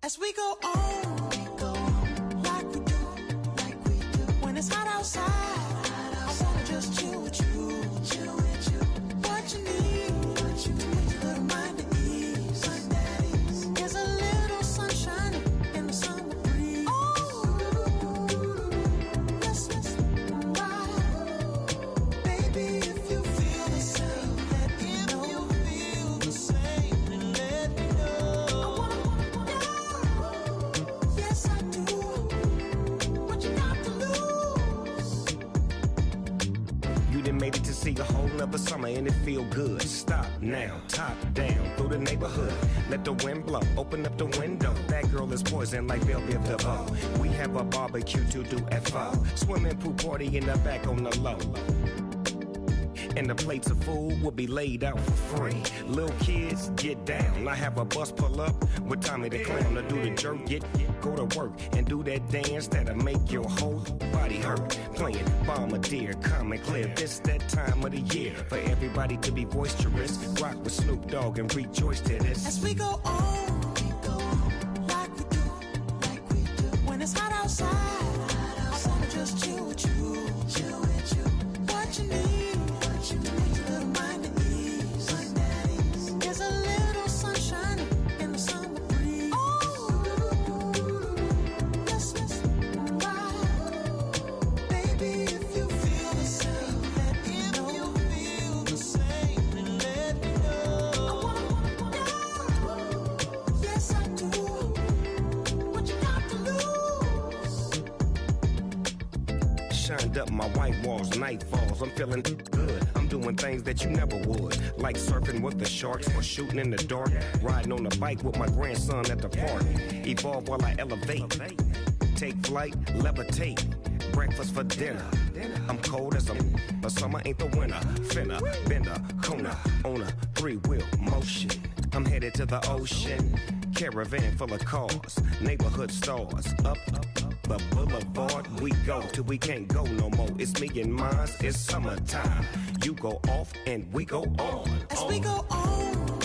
As we go on, like we do. When it's hot outside, I wanna just chill with you. What you need, a little mind at ease. There's a little sunshine in the summer breeze. Let's ride. Baby, if you feel the same, let me know. Feel the same, and let me know. Yes, I do. What you got to lose? You done made it to see a whole nother summer and it feel good. Stop now, top down through the neighborhood. Let the wind blow, open up the window. That girl is poison like Bellevue DeVoe. We have a barbecue to do at 4. Swimming pool party in the back on the low. And the plates of food will be laid out for free. Little kids, get down. I have a bus pull up with Tommy the Clown to do the jerk, go to work and do that dance that'll make your whole body hurt. Playing Bombardier, Common Clear. This that time of the year for everybody to be boisterous. Rock with Snoop Dogg and rejoice to this. As we go on, like we do. When it's hot outside, I wanna just chill with you. What you need, a little mind at ease. There's a little sunshine in the summer breeze. Let's ride. Baby, if you feel the same, let me know. Feel the same, and let me know. Yes, I do. What you got to lose? Shined up my white walls, night falls. I'm feeling good. I'm doing things that you never would, like surfing with the sharks or shooting in the dark. Riding on a bike with my grandson at the park. Evolve while I elevate. Take flight, levitate. Breakfast for dinner. I'm cold as but summer ain't the winter. Finna, bender, Kona, on a 3-wheel motion. I'm headed to the ocean. Caravan full of cars, neighborhood stars. Up the boulevard we go till we can't go no more. It's me and mine, it's summertime. You go off and we go on. As we go on,